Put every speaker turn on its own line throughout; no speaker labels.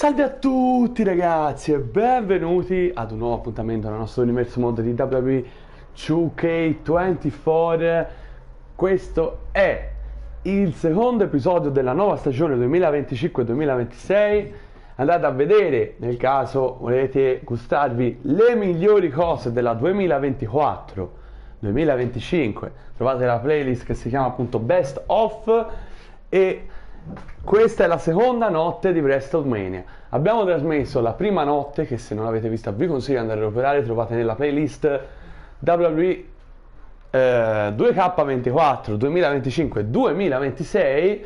Salve a tutti ragazzi e benvenuti ad un nuovo appuntamento nel nostro universo mondo di WWE 2K24. Questo è il secondo episodio della nuova stagione 2025-2026. Andate a vedere, nel caso volete gustarvi le migliori cose della 2024-2025. Trovate la playlist che si chiama appunto Best Of e questa è la seconda notte di WrestleMania. Abbiamo trasmesso la prima notte, che se non l'avete vista vi consiglio di andare a recuperare, trovate nella playlist WWE 2K24 2025-2026.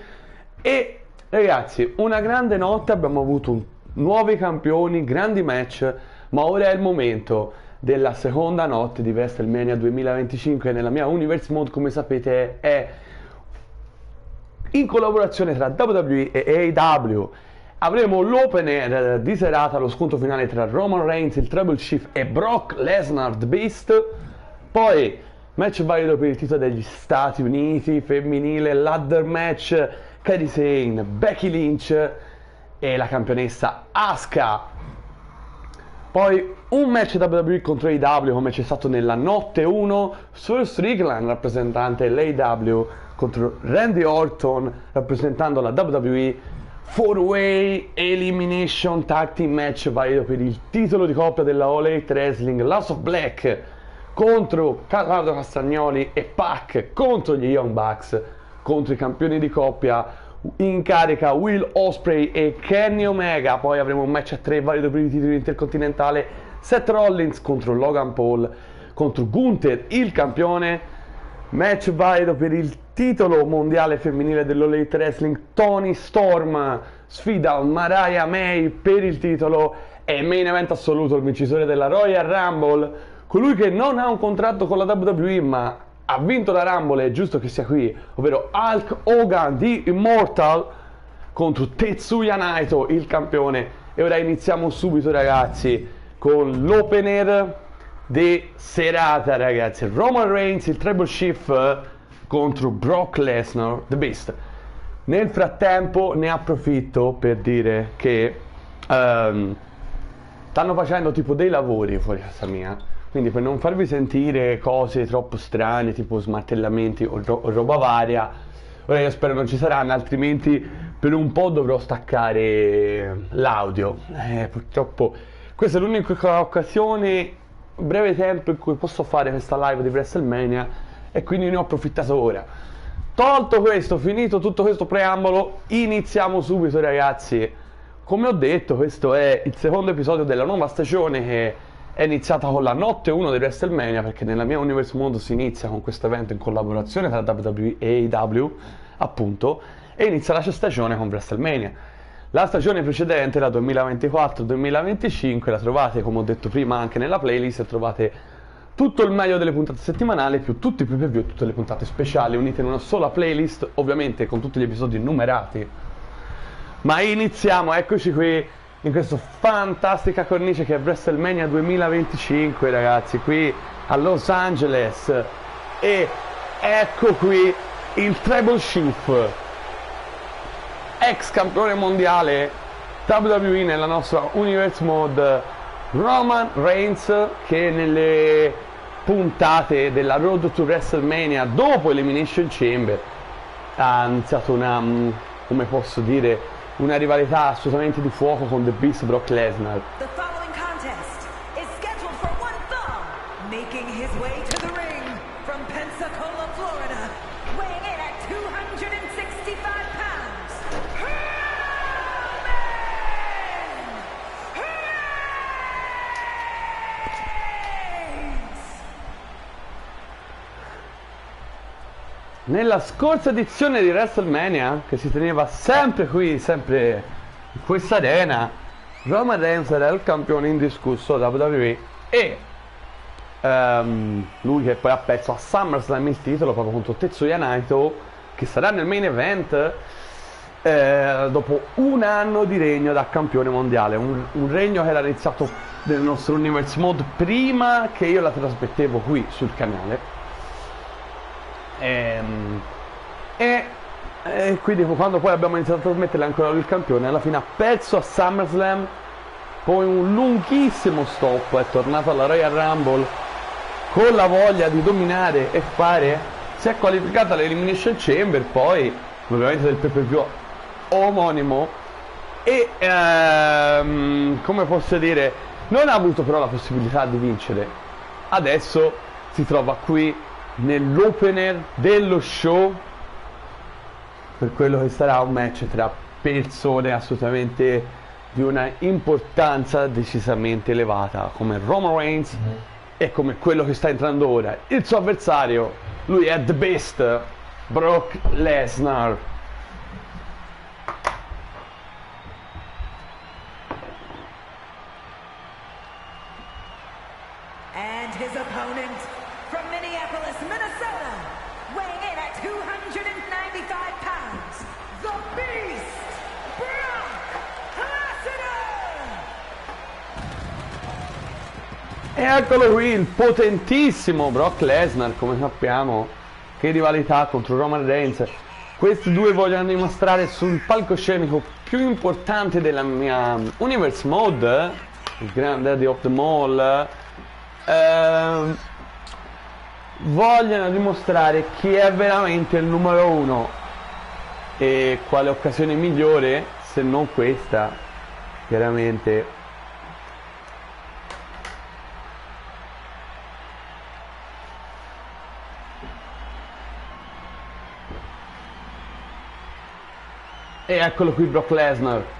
E ragazzi, una grande notte, abbiamo avuto nuovi campioni, grandi match, ma ora è il momento della seconda notte di WrestleMania 2025. Nella mia Universe Mode, come sapete, è in collaborazione tra WWE e AEW. Avremo l'opener di serata, lo scontro finale tra Roman Reigns, il Tribal Chief, e Brock Lesnar, The Beast. Poi match valido per il titolo degli Stati Uniti femminile, ladder match, Kairi Sane, Becky Lynch e la campionessa Asuka. Poi un match WWE contro AEW, come c'è stato nella notte 1, Swerve Strickland, rappresentante l'AEW, contro Randy Orton, rappresentando la WWE, 4-Way Elimination Tag Team Match valido per il titolo di coppia della All Elite Wrestling, House of Black contro Claudio Castagnoli e Pac contro gli Young Bucks, contro i campioni di coppia in carica Will Ospreay e Kenny Omega. Poi avremo un match a 3 valido per il titolo intercontinentale, Seth Rollins contro Logan Paul contro Gunther, il campione. Match valido per il titolo mondiale femminile dell'All Elite Wrestling, Toni Storm sfida Mariah May per il titolo. E main event assoluto, il vincitore della Royal Rumble, colui che non ha un contratto con la WWE ma ha vinto la Rumble, è giusto che sia qui, ovvero Hulk Hogan di Immortal contro Tetsuya Naito, il campione. E ora iniziamo subito ragazzi con l'opener di serata, ragazzi. Roman Reigns, il Tribal Chief contro Brock Lesnar, The Beast. Nel frattempo ne approfitto per dire che stanno facendo tipo dei lavori fuori casa mia, quindi per non farvi sentire cose troppo strane tipo smartellamenti o roba varia, ora io spero non ci saranno, altrimenti per un po' dovrò staccare l'audio. Purtroppo questa è l'unica occasione breve tempo in cui posso fare questa live di WrestleMania e quindi ne ho approfittato ora. Tolto questo, finito tutto questo preambolo, iniziamo subito ragazzi. Come ho detto, questo è il secondo episodio della nuova stagione che è iniziata con la notte 1 di WrestleMania, perché nella mia Universe Mondo si inizia con questo evento in collaborazione tra WWE e AEW appunto, e inizia la stagione con WrestleMania. La stagione precedente, la 2024-2025, la trovate, come ho detto prima, anche nella playlist. Trovate tutto il meglio delle puntate settimanali, più tutti i pay-per-view e tutte le puntate speciali, unite in una sola playlist, ovviamente con tutti gli episodi numerati. Ma iniziamo, eccoci qui, in questa fantastica cornice che è WrestleMania 2025, ragazzi, qui a Los Angeles. E ecco qui il Tribal Chief, ex campione mondiale WWE nella nostra Universe Mode, Roman Reigns, che nelle puntate della Road to WrestleMania dopo Elimination Chamber ha iniziato una, come posso dire, una rivalità assolutamente di fuoco con The Beast Brock Lesnar.
The following contest is scheduled for one fall, making his way to the ring from Pensacola, Florida, weighing in at 265 pounds, Roman Reigns!
Nella scorsa edizione di WrestleMania, che si teneva sempre qui, sempre in questa arena, Roman Reigns era il campione indiscusso da WWE e lui che poi ha perso a SummerSlam il titolo proprio contro Tetsuya Naito, che sarà nel main event dopo un anno di regno da campione mondiale, un regno che era iniziato nel nostro Universe Mode prima che io la trasmettevo qui sul canale. E quindi quando poi abbiamo iniziato a trasmettere ancora lui il campione, alla fine ha perso a SummerSlam, poi un lunghissimo stop, è tornato alla Royal Rumble con la voglia di dominare e fare, si è qualificata all'Elimination Chamber, poi ovviamente del pay-per-view omonimo, e come posso dire, non ha avuto però la possibilità di vincere. Adesso si trova qui nell'opener dello show per quello che sarà un match tra persone assolutamente di una importanza decisamente elevata, come Roman Reigns e come quello che sta entrando ora. Il suo avversario, lui è The Beast, Brock Lesnar.
And his opponent from Minneapolis, Minnesota, weighing in at 295 pounds, the Beast, Brock Lesnar!
E eccolo qui, il potentissimo Brock Lesnar, come sappiamo, che rivalità contro Roman Reigns. Questi due vogliono dimostrare sul palcoscenico più importante della mia Universe Mode, il Grand Daddy of the Mall. Vogliono dimostrare chi è veramente il numero uno, e quale occasione migliore se non questa, chiaramente. E eccolo qui Brock Lesnar.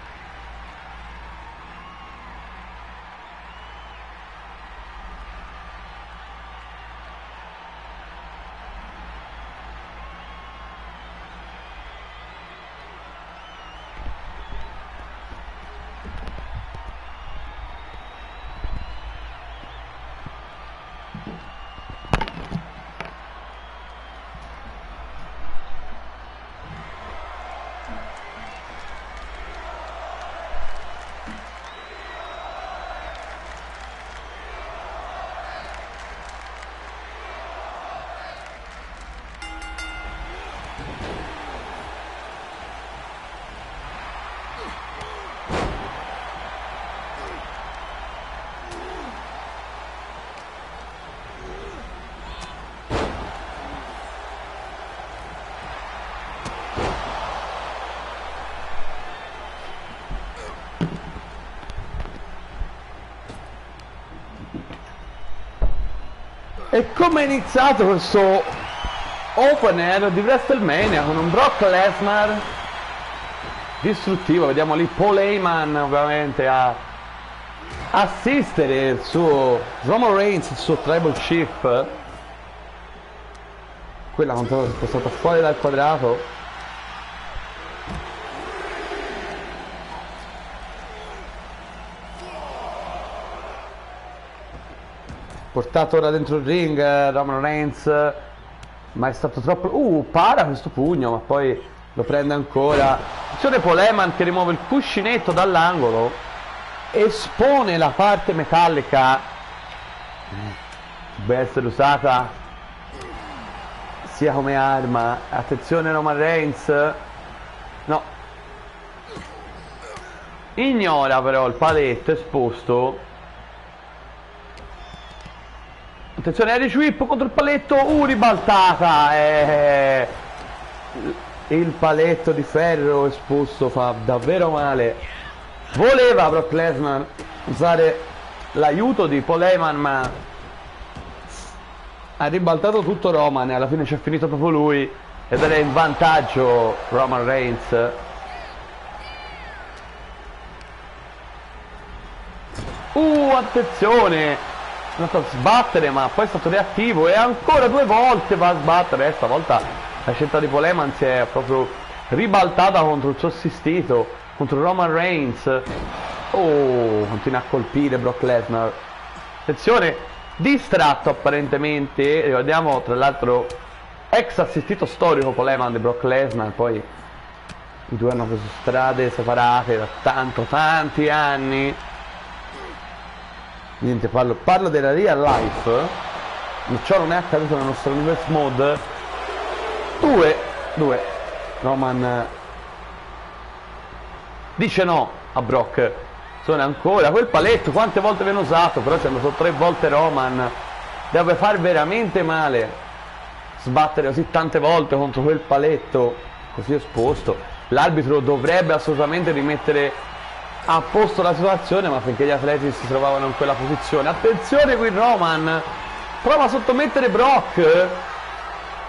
E come è iniziato questo opener di WrestleMania con un Brock Lesnar distruttivo? Vediamo lì Paul Heyman ovviamente a assistere il suo Roman Reigns, il suo Tribal Chief. Quella è spostata fuori dal quadrato. Portato ora dentro il ring Roman Reigns, ma è stato troppo... para questo pugno, ma poi lo prende ancora. Attenzione Paul Heyman che rimuove il cuscinetto dall'angolo, espone la parte metallica, deve essere usata sia come arma. Attenzione Roman Reigns, no, ignora però il paletto esposto. Attenzione, Irish Whip contro il paletto, ribaltata, il paletto di ferro esposto fa davvero male. Voleva Brock Lesnar usare l'aiuto di Paul Heyman, ma ha ribaltato tutto Roman e alla fine c'è finito proprio lui ed era in vantaggio Roman Reigns. Attenzione! È andato a sbattere, ma poi è stato reattivo e ancora due volte va a sbattere. Stavolta la scelta di Paul Heyman si è proprio ribaltata contro il suo assistito, contro Roman Reigns. Continua a colpire Brock Lesnar. Attenzione, distratto apparentemente. Ricordiamo tra l'altro ex assistito storico Paul Heyman di Brock Lesnar. Poi i due hanno preso strade separate da tanti anni. Niente, parlo della real life. Ciò non è accaduto nella nostra Universe Mode. Due Roman dice no a Brock. Sono ancora quel paletto, quante volte viene usato, però ci è andato 3 volte Roman. Deve far veramente male sbattere così tante volte contro quel paletto così esposto. L'arbitro dovrebbe assolutamente rimettere a posto la situazione, ma finché gli atleti si trovavano in quella posizione. Attenzione qui, Roman prova a sottomettere Brock.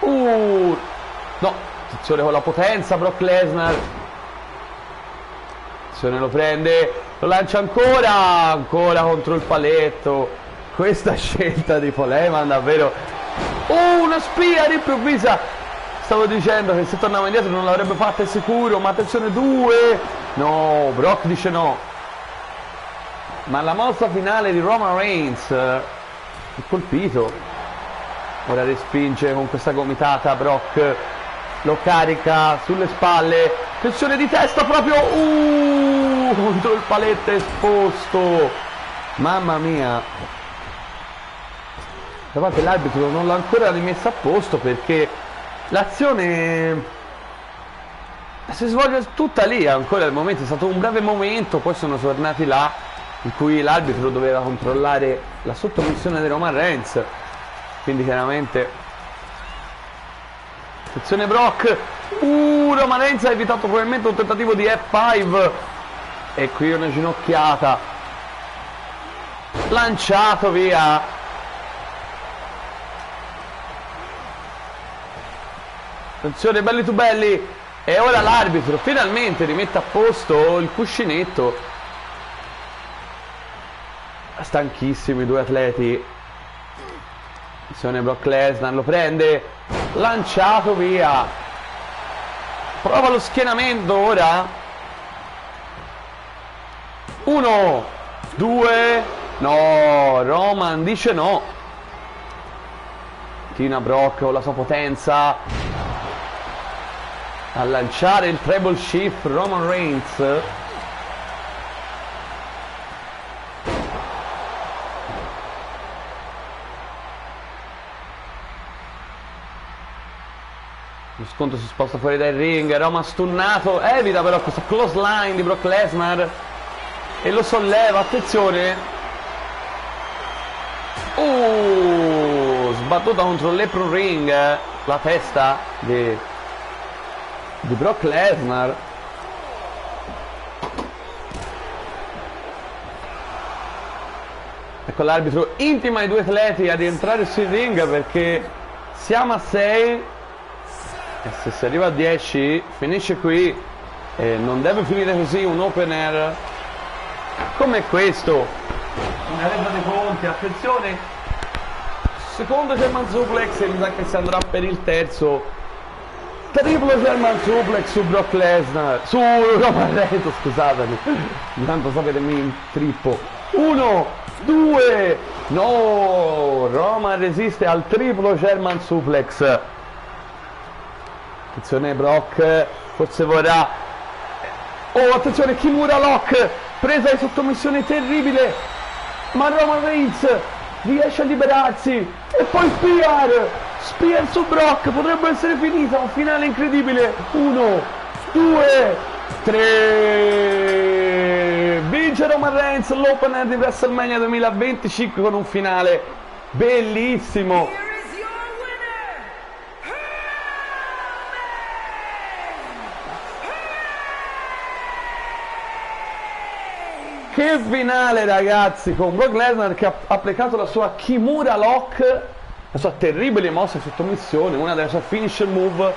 No, attenzione con la potenza Brock Lesnar. Attenzione, lo prende, lo lancia ancora contro il paletto. Questa scelta di Paul Heyman davvero. Una spia all'improvvisa. Stavo dicendo che se tornava indietro non l'avrebbe fatta, è sicuro. Ma attenzione, 2. No, Brock dice no. Ma la mossa finale di Roman Reigns è colpito. Ora respinge con questa gomitata Brock. Lo carica sulle spalle. Pressione di testa proprio. Contro il paletto esposto. Mamma mia. Da parte l'arbitro non l'ha ancora rimessa a posto perché l'azione si svolge tutta lì. Ancora al momento è stato un breve momento, poi sono tornati là in cui l'arbitro doveva controllare la sottomissione di Roman Reigns, quindi chiaramente attenzione Brock. Roman Reigns ha evitato probabilmente un tentativo di F5 e qui una ginocchiata, lanciato via. Attenzione, belli to belli. E ora l'arbitro finalmente rimette a posto il cuscinetto. Stanchissimi i due atleti. Attenzione, Brock Lesnar lo prende, lanciato via. Prova lo schienamento ora. 1, 2. No, Roman dice no. Tina Brock con la sua potenza a lanciare il treble shift. Roman Reigns lo scontro si sposta fuori dal ring. Roman stunnato, evita però questo close line di Brock Lesnar e lo solleva. Attenzione, sbattuta contro l'apron ring, la testa di Brock Lesnar. Ecco l'arbitro intima i due atleti ad entrare sul ring perché siamo a 6 e se si arriva a 10 finisce qui e non deve finire così un opener come questo. Una resa dei conti. Attenzione, secondo German suplex e mi sa che si andrà per il terzo. Triplo German suplex su Brock Lesnar, su Roman Reigns, scusatemi, intanto sapete mi intrippo. 1, 2, no, Roman resiste al triplo German suplex. Attenzione Brock, forse vorrà. Attenzione, Kimura Lock, presa di sottomissione terribile, ma Roman Reigns riesce a liberarsi e poi Spear su Brock, potrebbe essere finita, un finale incredibile. 1, 2, 3. Vince Roman Reigns l'opener di WrestleMania 2025 con un finale bellissimo. Che finale ragazzi, con Brock Lesnar che ha applicato la sua Kimura Lock, la sua terribile mossa di sottomissione, una delle sue finisher move,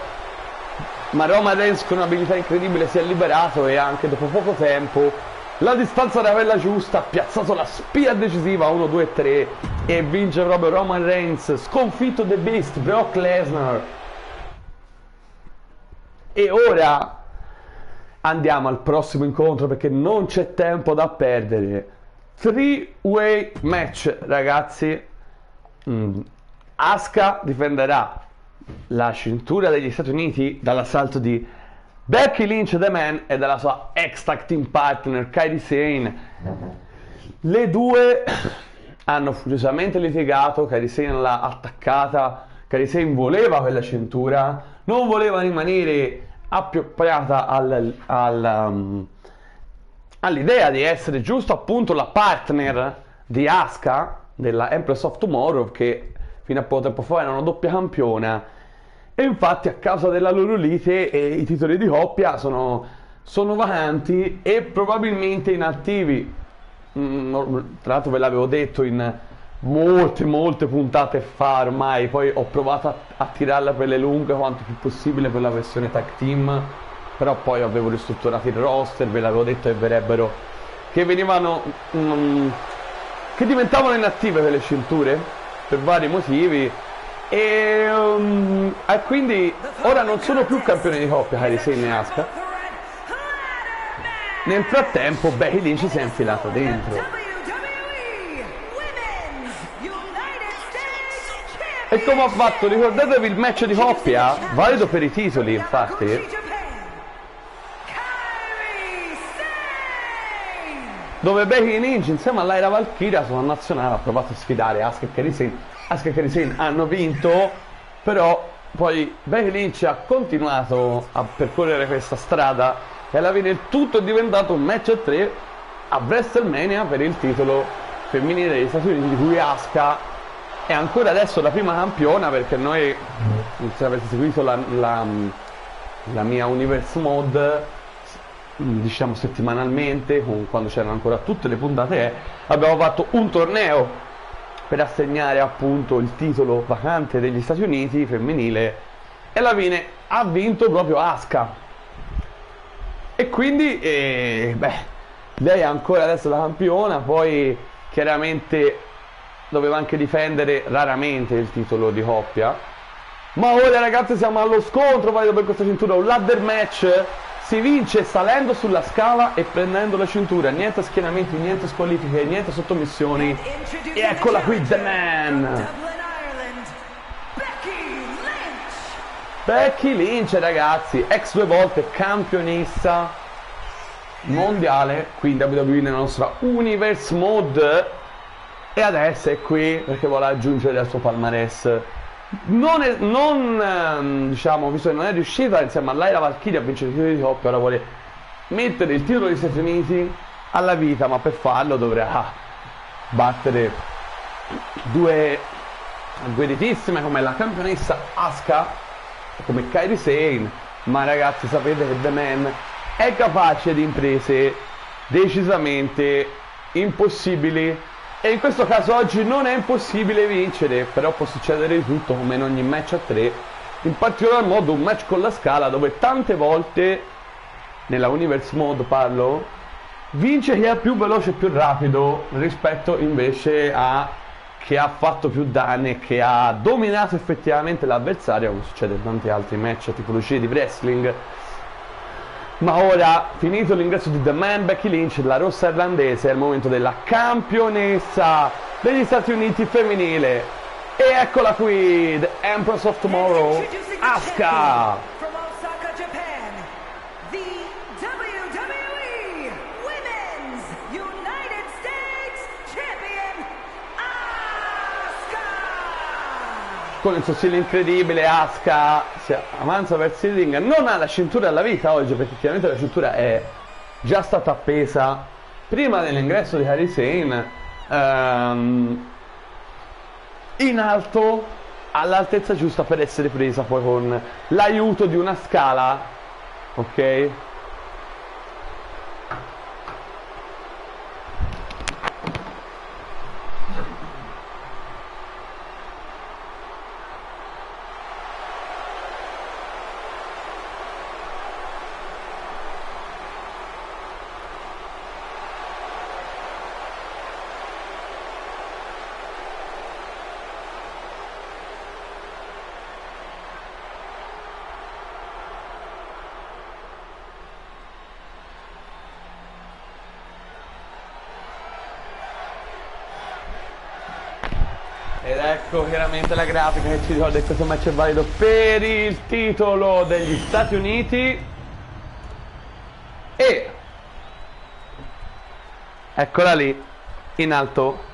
ma Roman Reigns con un'abilità incredibile si è liberato e anche dopo poco tempo la distanza era quella giusta, ha piazzato la spia decisiva 1, 2, 3 e vince proprio Roman Reigns, sconfitto The Beast, Brock Lesnar. E ora andiamo al prossimo incontro perché non c'è tempo da perdere. 3-way match ragazzi. Asuka difenderà la cintura degli Stati Uniti dall'assalto di Becky Lynch The Man e dalla sua ex tag team partner Kairi Sane. Le due hanno furiosamente litigato, Kairi Sane l'ha attaccata, Kairi Sane voleva quella cintura, non voleva rimanere appropriata all'idea di essere giusto appunto la partner di Asuka della Empress of Tomorrow, che fino a poco tempo fa era una doppia campiona, e infatti a causa della loro lite i titoli di coppia sono vacanti e probabilmente inattivi. Tra l'altro ve l'avevo detto in molte puntate fa ormai, poi ho provato a tirarla per le lunghe quanto più possibile per la versione tag team, però poi avevo ristrutturato il roster, ve l'avevo detto che verrebbero, che venivano che diventavano inattive per le cinture per vari motivi, e quindi ora non sono più campioni di coppia Kairi Sane e Asuka. Nel frattempo Becky Lynch si è infilata dentro. E come ha fatto? Ricordatevi il match di coppia? Valido per i titoli, infatti. Dove Becky Lynch insieme a Lyra Valkyria sulla nazionale ha provato a sfidare Asuka e Kairi Sane. Asuka e Kairi Sane hanno vinto, però poi Becky Lynch ha continuato a percorrere questa strada e alla fine il tutto è diventato un match a 3 a WrestleMania per il titolo femminile degli Stati Uniti, di cui Asuka è ancora adesso la prima campiona, perché noi, se avete seguito la mia Universe Mod, diciamo settimanalmente, quando c'erano ancora tutte le puntate, abbiamo fatto un torneo per assegnare appunto il titolo vacante degli Stati Uniti femminile, e alla fine ha vinto proprio Asuka. E quindi lei è ancora adesso la campiona. Poi chiaramente doveva anche difendere raramente il titolo di coppia, ma ora ragazzi siamo allo scontro valido per questa cintura, un ladder match. Si vince salendo sulla scala e prendendo la cintura, niente schienamenti, niente squalifiche, niente sottomissioni, e eccola qui The Man, Becky Lynch ragazzi, ex 2 volte campionessa mondiale qui in WWE nella nostra Universe Mod, e adesso è qui perché vuole aggiungere al suo palmarès. Diciamo, visto che non è riuscita insieme a Lyra Valkyria a vincere il titolo di coppia, ora vuole mettere il titolo degli Stati Uniti alla vita, ma per farlo dovrà battere due gueritissime come la campionessa Asuka e come Kairi Sane. Ma ragazzi, sapete che The Man è capace di imprese decisamente impossibili, e in questo caso oggi non è impossibile vincere, però può succedere di tutto come in ogni match a 3, in particolar modo un match con la scala dove tante volte, nella Universe Mode parlo, vince chi è più veloce e più rapido rispetto invece a chi ha fatto più danni e che ha dominato effettivamente l'avversario, come succede in tanti altri match a tipologie di wrestling. Ma ora, finito l'ingresso di The Man, Becky Lynch, la rossa irlandese, è il momento della campionessa degli Stati Uniti femminile. E eccola qui, The Empress of Tomorrow, Asuka!
From Osaka, Japan, the WWE Women's United States Champion, Asuka!
Con il suo stile incredibile Asuka si avanza verso il ring, non ha la cintura alla vita oggi perché chiaramente la cintura è già stata appesa prima dell'ingresso di Kairi Sane, in alto, all'altezza giusta per essere presa poi con l'aiuto di una scala, ok? Ed ecco chiaramente la grafica che ci ricorda che questo match è valido per il titolo degli Stati Uniti. E eccola lì in alto.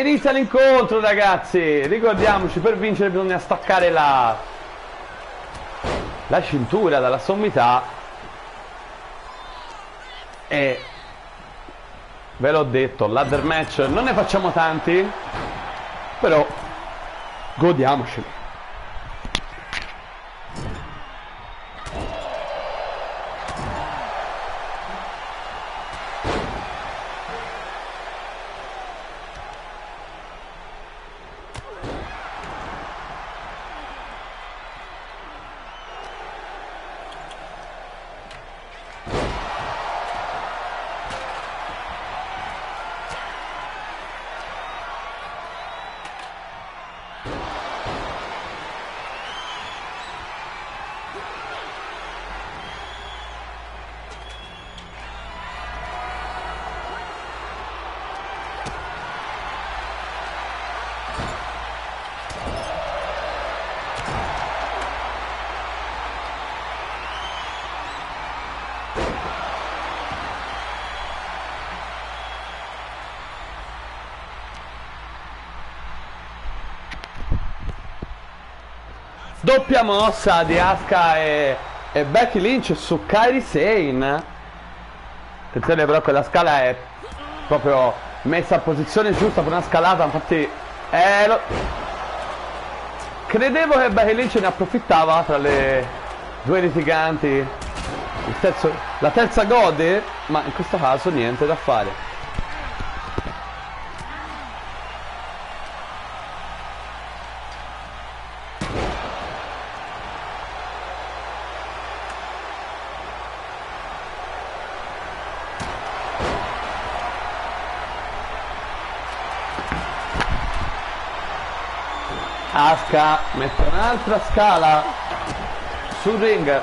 inizia l'incontro, ragazzi. Ricordiamoci, per vincere bisogna staccare la cintura dalla sommità. E ve l'ho detto, ladder match non ne facciamo tanti, però godiamoceli. Doppia mossa di Asuka e Becky Lynch su Kairi Sane. Attenzione però che la scala è proprio messa a posizione giusta per una scalata, infatti credevo che Becky Lynch ne approfittava tra le due litiganti. La terza gode, ma in questo caso niente da fare. Asuka mette un'altra scala sul ring.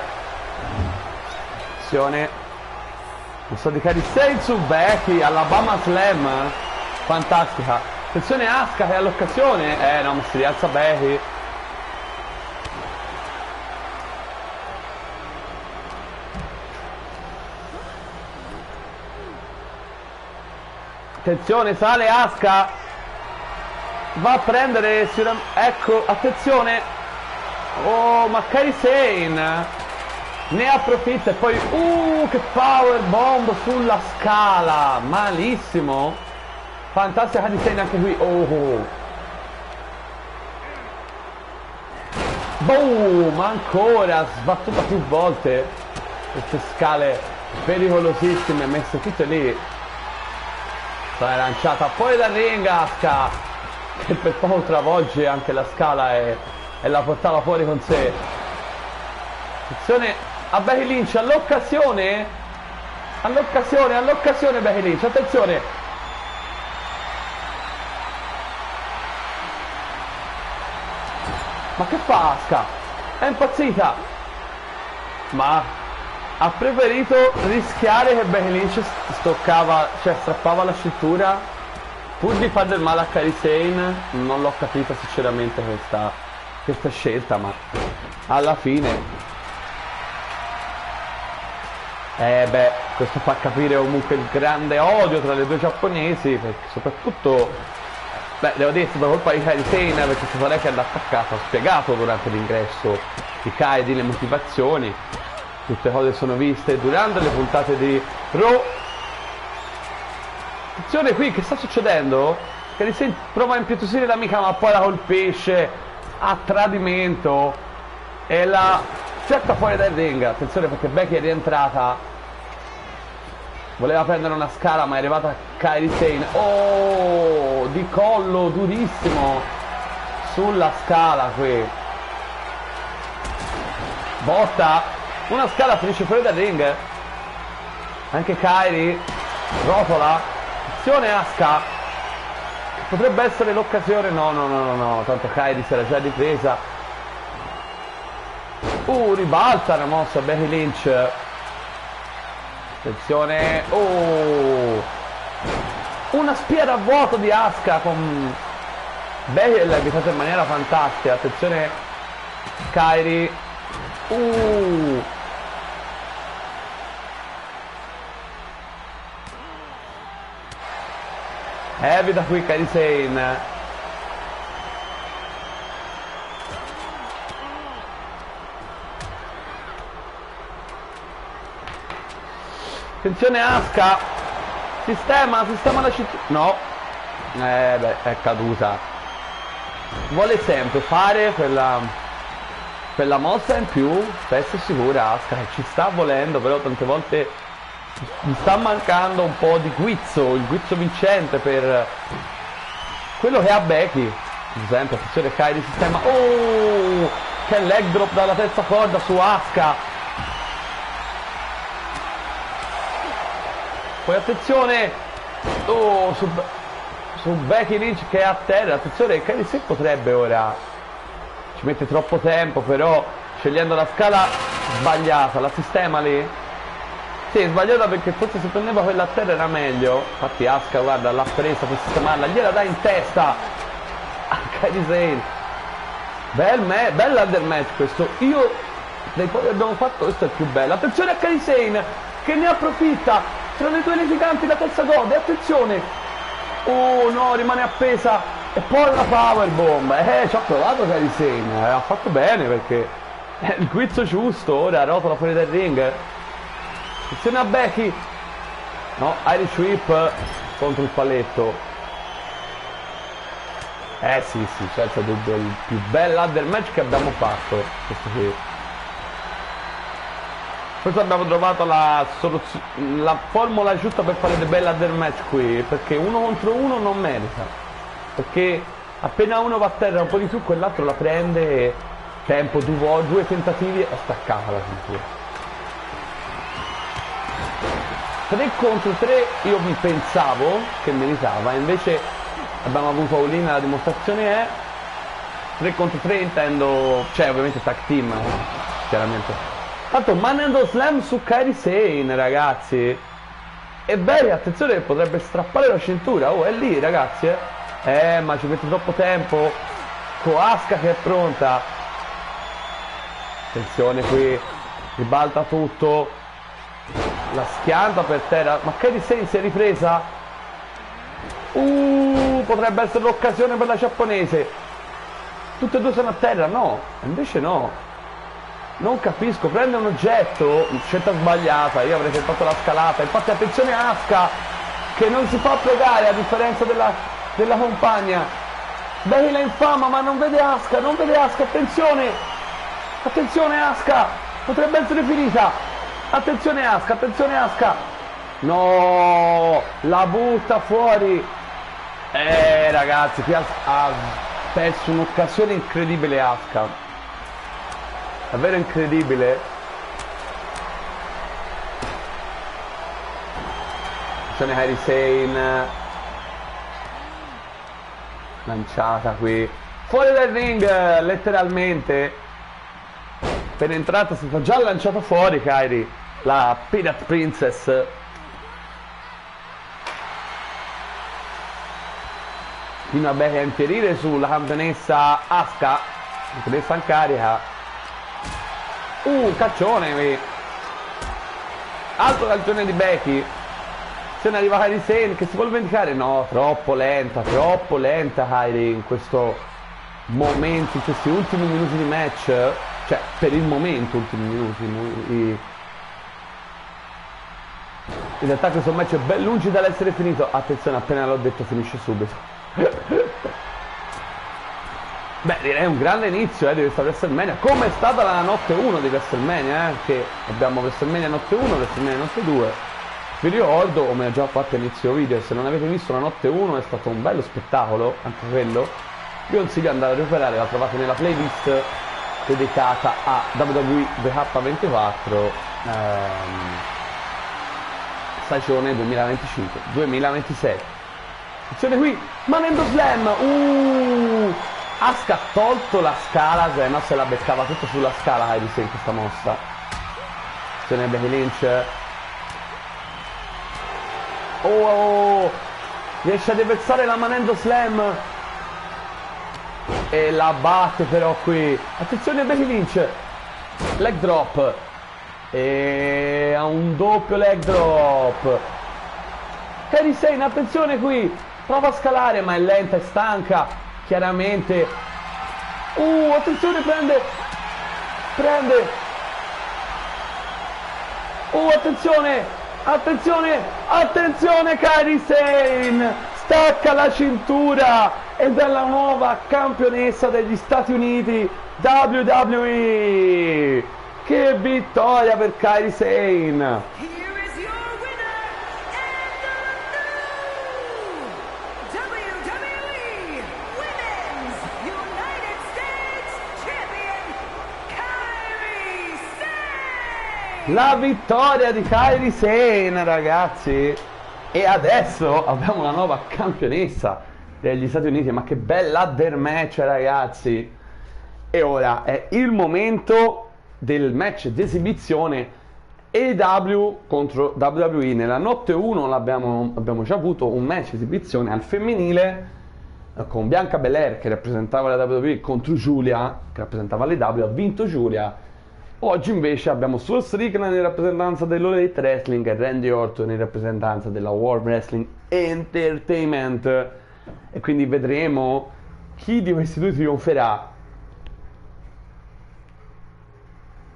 Azione. Non so di Kairi Sane su Becky, Alabama Slam. Fantastica. Attenzione Asuka che ha l'occasione. No, ma si rialza Becky. Attenzione, sale Asuka. Va a prendere, ecco, attenzione. Oh, ma Kairi Sane ne approfitta e poi che power bomb sulla scala, malissimo. Fantastica Kairi Sane anche qui. Boom, ancora sbattuta più volte. Queste scale pericolosissime messe tutte lì. Sta lanciata poi dal ring Asuka, che per poco travolge anche la scala e la portava fuori con sé. Attenzione a Becky Lynch, all'occasione Becky Lynch, attenzione. Ma che fa Asuka? È impazzita, ma ha preferito rischiare che Becky Lynch strappava la cintura pur di fare del male a Kairi Sane. Non l'ho capita sinceramente questa scelta, ma alla fine questo fa capire comunque il grande odio tra le due giapponesi, perché soprattutto devo dire per colpa di Kairi Sane, perché se lei che l'ha attaccata, ho spiegato durante l'ingresso di Kairi le motivazioni, tutte cose sono viste durante le puntate di Raw. Attenzione qui, che sta succedendo? Kairi Sane prova a impietosire l'amica, ma poi la colpisce a tradimento e la getta fuori dal ring. Attenzione perché Becky è rientrata, voleva prendere una scala ma è arrivata Kairi Sane. Di collo durissimo sulla scala qui. Botta, una scala finisce fuori dal ring. Anche Kairi rotola. Attenzione Asuka, potrebbe essere l'occasione. No, tanto Kairi si era già ripresa. Ribalta la mossa Becky Lynch. Attenzione, una spia a vuoto di Asuka con Becky, l'ha evitata in maniera fantastica. Attenzione Kairi. Evita qui Kairi Sane. Attenzione Asuka. Sistema la cintura. No. Beh, è caduta. Vuole sempre fare quella mossa in più, spesso e sicura Asuka, che ci sta volendo, però tante volte mi sta mancando un po' di guizzo, il guizzo vincente per quello che ha Becky. Ad esempio, attenzione Kairi sistema. Oh! Che leg drop dalla terza corda su Asuka. Poi attenzione, oh, su Becky Lynch che è a terra. Attenzione, Kairi Sane potrebbe ora, ci mette troppo tempo, però scegliendo la scala sbagliata, la sistema lì. Sì, è sbagliata perché forse se prendeva quella a terra era meglio. Infatti Asuka, guarda, l'ha presa per sistemarla, gliela dà in testa a Kairi Sane. Bella under match questo. Io, dei poi che abbiamo fatto, questo è il più bello. Attenzione a Kairi Sane che ne approfitta. Tra le due litiganti la terza coda, e attenzione! Oh no, rimane appesa! E poi la powerbomb! Ci ha provato Kairi Sane, ha fatto bene perché è il guizzo giusto, ora rotola fuori dal ring. Attenzione a Becky! No, Irish Whip contro il paletto. Sì, senza dubbio il più bel ladder match che abbiamo fatto. Questo qui. Forse abbiamo trovato la formula giusta per fare dei bei ladder match qui, perché uno contro uno non merita, perché appena uno va a terra un po' di più quell'altro la prende e tempo, due tentativi e staccata la cintura. 3 contro 3 io mi pensavo che meritava, invece abbiamo avuto Paolina, la dimostrazione è 3 contro 3 intendo, cioè ovviamente tag team, chiaramente. Tanto manando slam su Kairi Sane, ragazzi. E bene, attenzione, potrebbe strappare la cintura. Oh, è lì, ragazzi, ma ci mette troppo tempo. Con Asuka che è pronta. Attenzione qui. Ribalta tutto. La schianta per terra. Ma Kairi Sane si è ripresa. Potrebbe essere l'occasione per la giapponese. Tutte e due sono a terra, no. Invece no. Non capisco, prende un oggetto, scelta sbagliata, io avrei fatto la scalata. Infatti attenzione a Asuka che non si fa pregare a differenza della compagna. Becky la infama ma non vede Asuka, attenzione! Attenzione Asuka, potrebbe essere finita. Attenzione Asuka. No, la butta fuori. Ragazzi, qui ha perso un'occasione incredibile Asuka. Davvero incredibile. Attenzione Kairi Sane. Lanciata qui. Fuori dal ring, letteralmente. Per entrata si sta già lanciata fuori Kairi. La Peanut Princess. Fino a Becky a infierire sulla campionessa Asuka. Campionessa in carica. Caccione qui. Altro calcione di Becky. Se ne arriva Kairi Sane che si vuole vendicare. No, troppo lenta Kairi in questo momento, in questi ultimi minuti di match. Cioè, per il momento ultimi minuti. In realtà questo match è ben lungi dall'essere finito. Attenzione, appena l'ho detto finisce subito. Beh, direi un grande inizio di questa WrestleMania, come è stata la notte 1 di WrestleMania, che abbiamo WrestleMania notte 1, WrestleMania notte 2. Vi ricordo, come ho già fatto all'inizio video, se non avete visto la notte 1 è stato un bello spettacolo, anche quello. Vi consiglio di andare a recuperare, la trovate nella playlist dedicata a WWE VH24 stagione 2025-2026. Attenzione qui, manendo slam, Asuka ha tolto la scala, no, se la beccava tutto sulla scala Kairi Sane questa mossa. Attenzione a Becky Lynch. Riesce ad avversare la manendo slam. E la batte però qui. Attenzione a Becky Lynch. Leg drop. E ha un doppio leg drop. Kairi Sane, attenzione qui. prova a scalare ma è lenta e stanca, chiaramente. Attenzione, prende, attenzione, Kairi Sane stacca la cintura ed è la nuova campionessa degli Stati Uniti WWE. Che vittoria per Kairi Sane.
Here is your winner and the new WWE Women's United States Champion, Kairi Sane.
La vittoria di Kairi Sane, ragazzi. E adesso abbiamo una nuova campionessa degli Stati Uniti. Ma che bella ladder match, ragazzi. E ora è il momento del match di esibizione AEW contro WWE. Nella notte 1 abbiamo già avuto un match di esibizione al femminile con Bianca Belair che rappresentava la WWE contro Giulia che rappresentava l'AEW. Ha vinto Giulia. Oggi invece abbiamo Swerve Strickland in rappresentanza dell'All Elite Wrestling e Randy Orton in rappresentanza della World Wrestling Entertainment, e quindi vedremo chi di questi due trionferà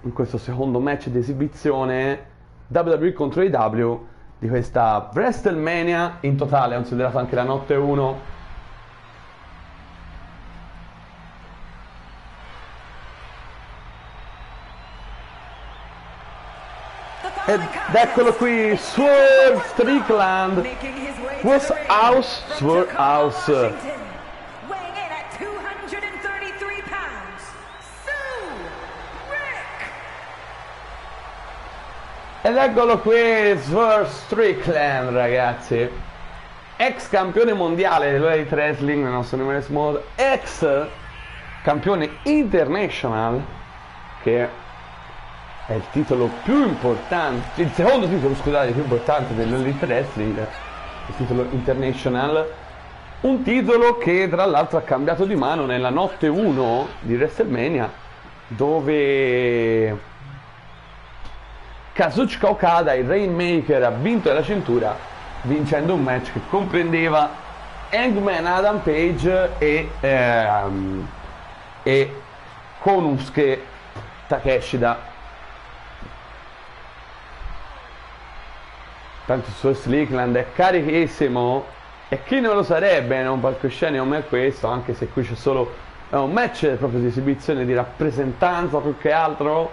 in questo secondo match di esibizione WWE contro AEW di questa WrestleMania. In totale è considerato anche la notte 1. Ed eccolo qui, Swerve Strickland, Swerve House.
Weighing in at 233 pounds, Sue Rick.
Ed eccolo qui, Swerve Strickland, ragazzi, ex campione mondiale dell'Elite Wrestling nel nostro numerous mode, ex campione international, che è il titolo più importante, il secondo titolo, scusate, più importante dell'Elite Wrestling, il titolo International, un titolo che tra l'altro ha cambiato di mano nella notte 1 di WrestleMania, dove Kazuchika Okada, il Rainmaker, ha vinto la cintura vincendo un match che comprendeva Hangman Adam Page e Konosuke Takeshita. Tanto Swerve Strickland è carichissimo, e chi non lo sarebbe in un palcoscenico come questo, anche se qui c'è solo un match proprio di esibizione, di rappresentanza più che altro,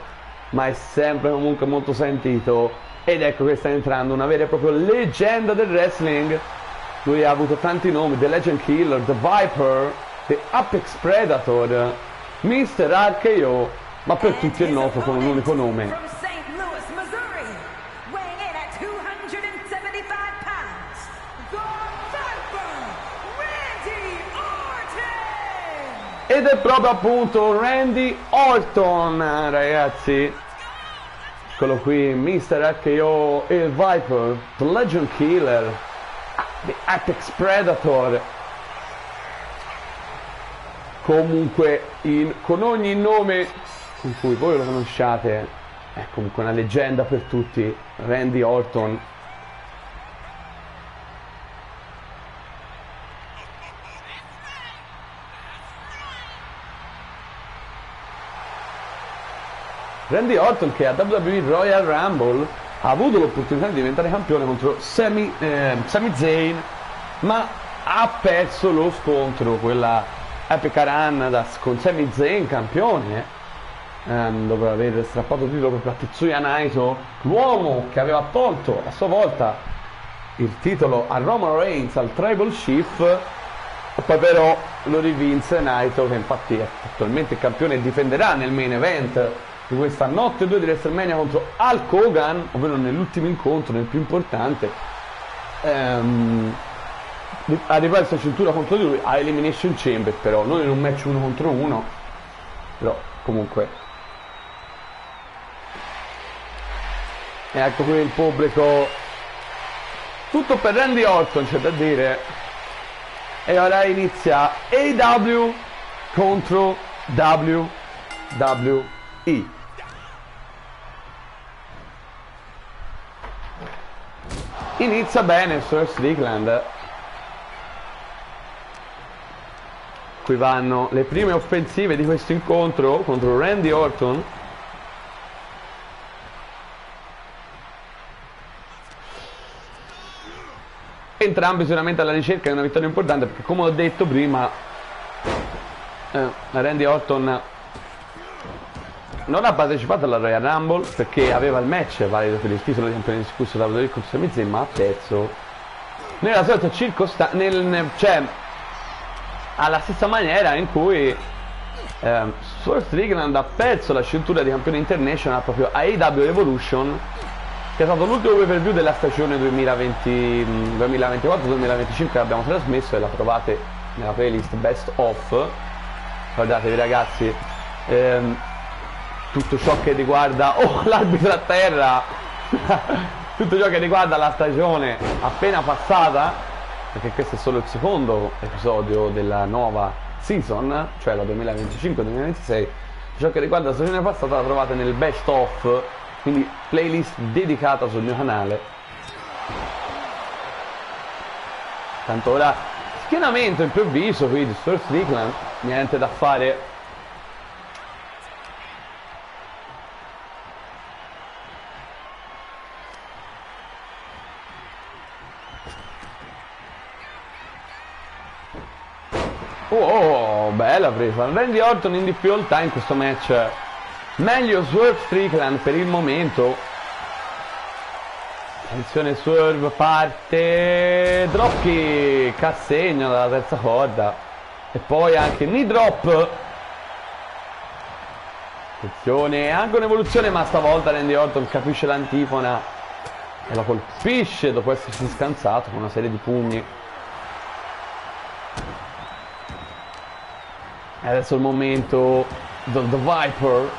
ma è sempre comunque molto sentito. Ed ecco che sta entrando una vera e propria leggenda del wrestling. Lui ha avuto tanti nomi: The Legend Killer, The Viper, The Apex Predator, Mr. RKO, ma per tutti è noto con un unico nome:
From St. Louis, Missouri, weighing in at 275 pounds, the Viper, Randy Orton.
ed è proprio appunto Randy Orton, ragazzi. Eccolo qui, Mr. RKO, il Viper, The Legend Killer, The Apex Predator. Comunque con ogni nome con cui voi lo conosciate, è comunque una leggenda per tutti, Randy Orton. Randy Orton, che a WWE Royal Rumble ha avuto l'opportunità di diventare campione contro Sami Zayn, ma ha perso lo scontro, quella epica run con Sami Zayn campione, dopo aver strappato il titolo proprio a Tetsuya Naito, l'uomo che aveva tolto a sua volta il titolo a Roman Reigns al Tribal Chief, e poi però lo rivinse Naito, che infatti è attualmente il campione e difenderà nel main event di questa notte 2 di WrestleMania contro Hulk Hogan, ovvero nell'ultimo incontro, nel più importante. Ha ripreso la cintura contro di lui a Elimination Chamber, però non in un match 1 contro 1, però comunque. E ecco qui il pubblico, tutto per Randy Orton, c'è da dire. E ora inizia AEW contro WWE. Inizia bene Swerve Strickland, Qui vanno le prime offensive di questo incontro contro Randy Orton. Entrambi sicuramente alla ricerca di una vittoria importante, perché come ho detto prima Randy Orton non ha partecipato alla Royal Rumble perché aveva il match valido per il titolo di campione discusso da WWE con Sami Zayn, ma ha perso nella solita circostanza, cioè alla stessa maniera in cui Swerve Strickland ha perso la cintura di campione international proprio a AEW Evolution, che è stato l'ultimo pay per view della stagione 2024-2025 che abbiamo trasmesso, e la trovate nella playlist Best Of. Guardatevi ragazzi, tutto ciò che riguarda l'arbitro a terra tutto ciò che riguarda la stagione appena passata, perché questo è solo il secondo episodio della nuova season, cioè la 2025-2026. Ciò che riguarda la stagione passata la trovate nel Best Of, quindi playlist dedicata sul mio canale. Tanto ora schienamento improvviso qui di Swerve Strickland, niente da fare. Oh, bella presa. Randy Orton in difficoltà in questo match. Meglio Swerve Strickland per il momento. Attenzione, Swerve parte, dropkick a segno dalla terza corda e poi anche knee drop. Attenzione, anche un'evoluzione, ma stavolta Randy Orton capisce l'antifona e la colpisce dopo essersi scansato con una serie di pugni. E adesso il momento The Viper.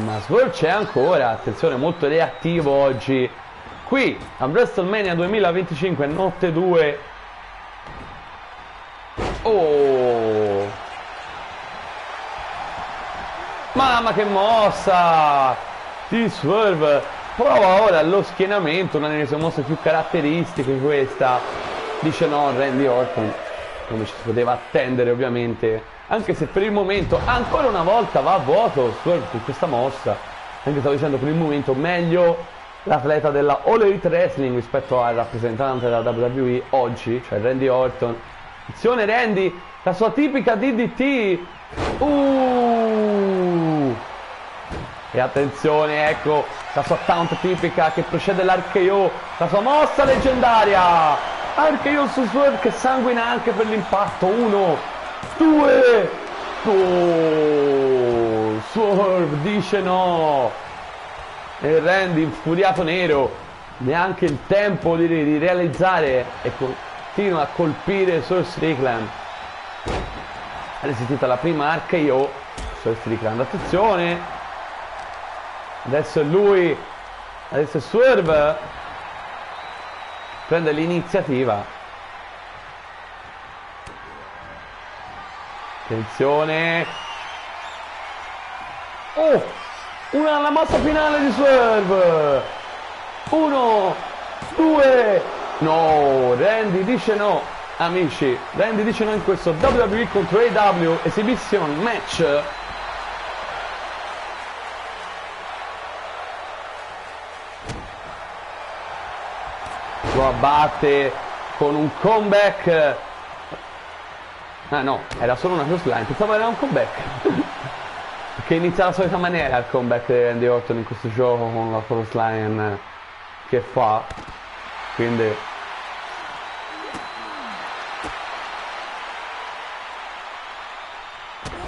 Ma Swerve c'è ancora, attenzione, molto reattivo oggi qui a WrestleMania 2025, notte 2. Oh, mamma che mossa di Swerve. Prova ora lo schienamento, una delle sue mosse più caratteristiche questa. Dice no Randy Orton, come ci si poteva attendere ovviamente, anche se per il momento ancora una volta va a vuoto Swerve con questa mossa. Anche stavo dicendo, per il momento meglio l'atleta della All Elite Wrestling rispetto al rappresentante della WWE oggi, cioè Randy Orton. Attenzione Randy, la sua tipica DDT. E attenzione, ecco la sua taunt tipica che precede l'RKO, la sua mossa leggendaria. RKO su Swerve che sanguina anche per l'impatto. 1, 2, Swerve dice no. E Randy infuriato nero, neanche il tempo di realizzare, e continua a colpire Swerve Strickland. Ha resistito alla prima RKO Swerve Strickland. Attenzione, adesso è lui, adesso è Swerve, prende l'iniziativa. Attenzione, la mossa finale di Swerve. 1, 2, no, Randy dice no. Amici, Randy dice no in questo WWE contro AEW Exhibition match. Lo abbatte con un comeback. Ah no, era solo una crossline, pensavo era un comeback. Perché inizia alla solita maniera il comeback di Randy Orton in questo gioco, con la crossline che fa. Quindi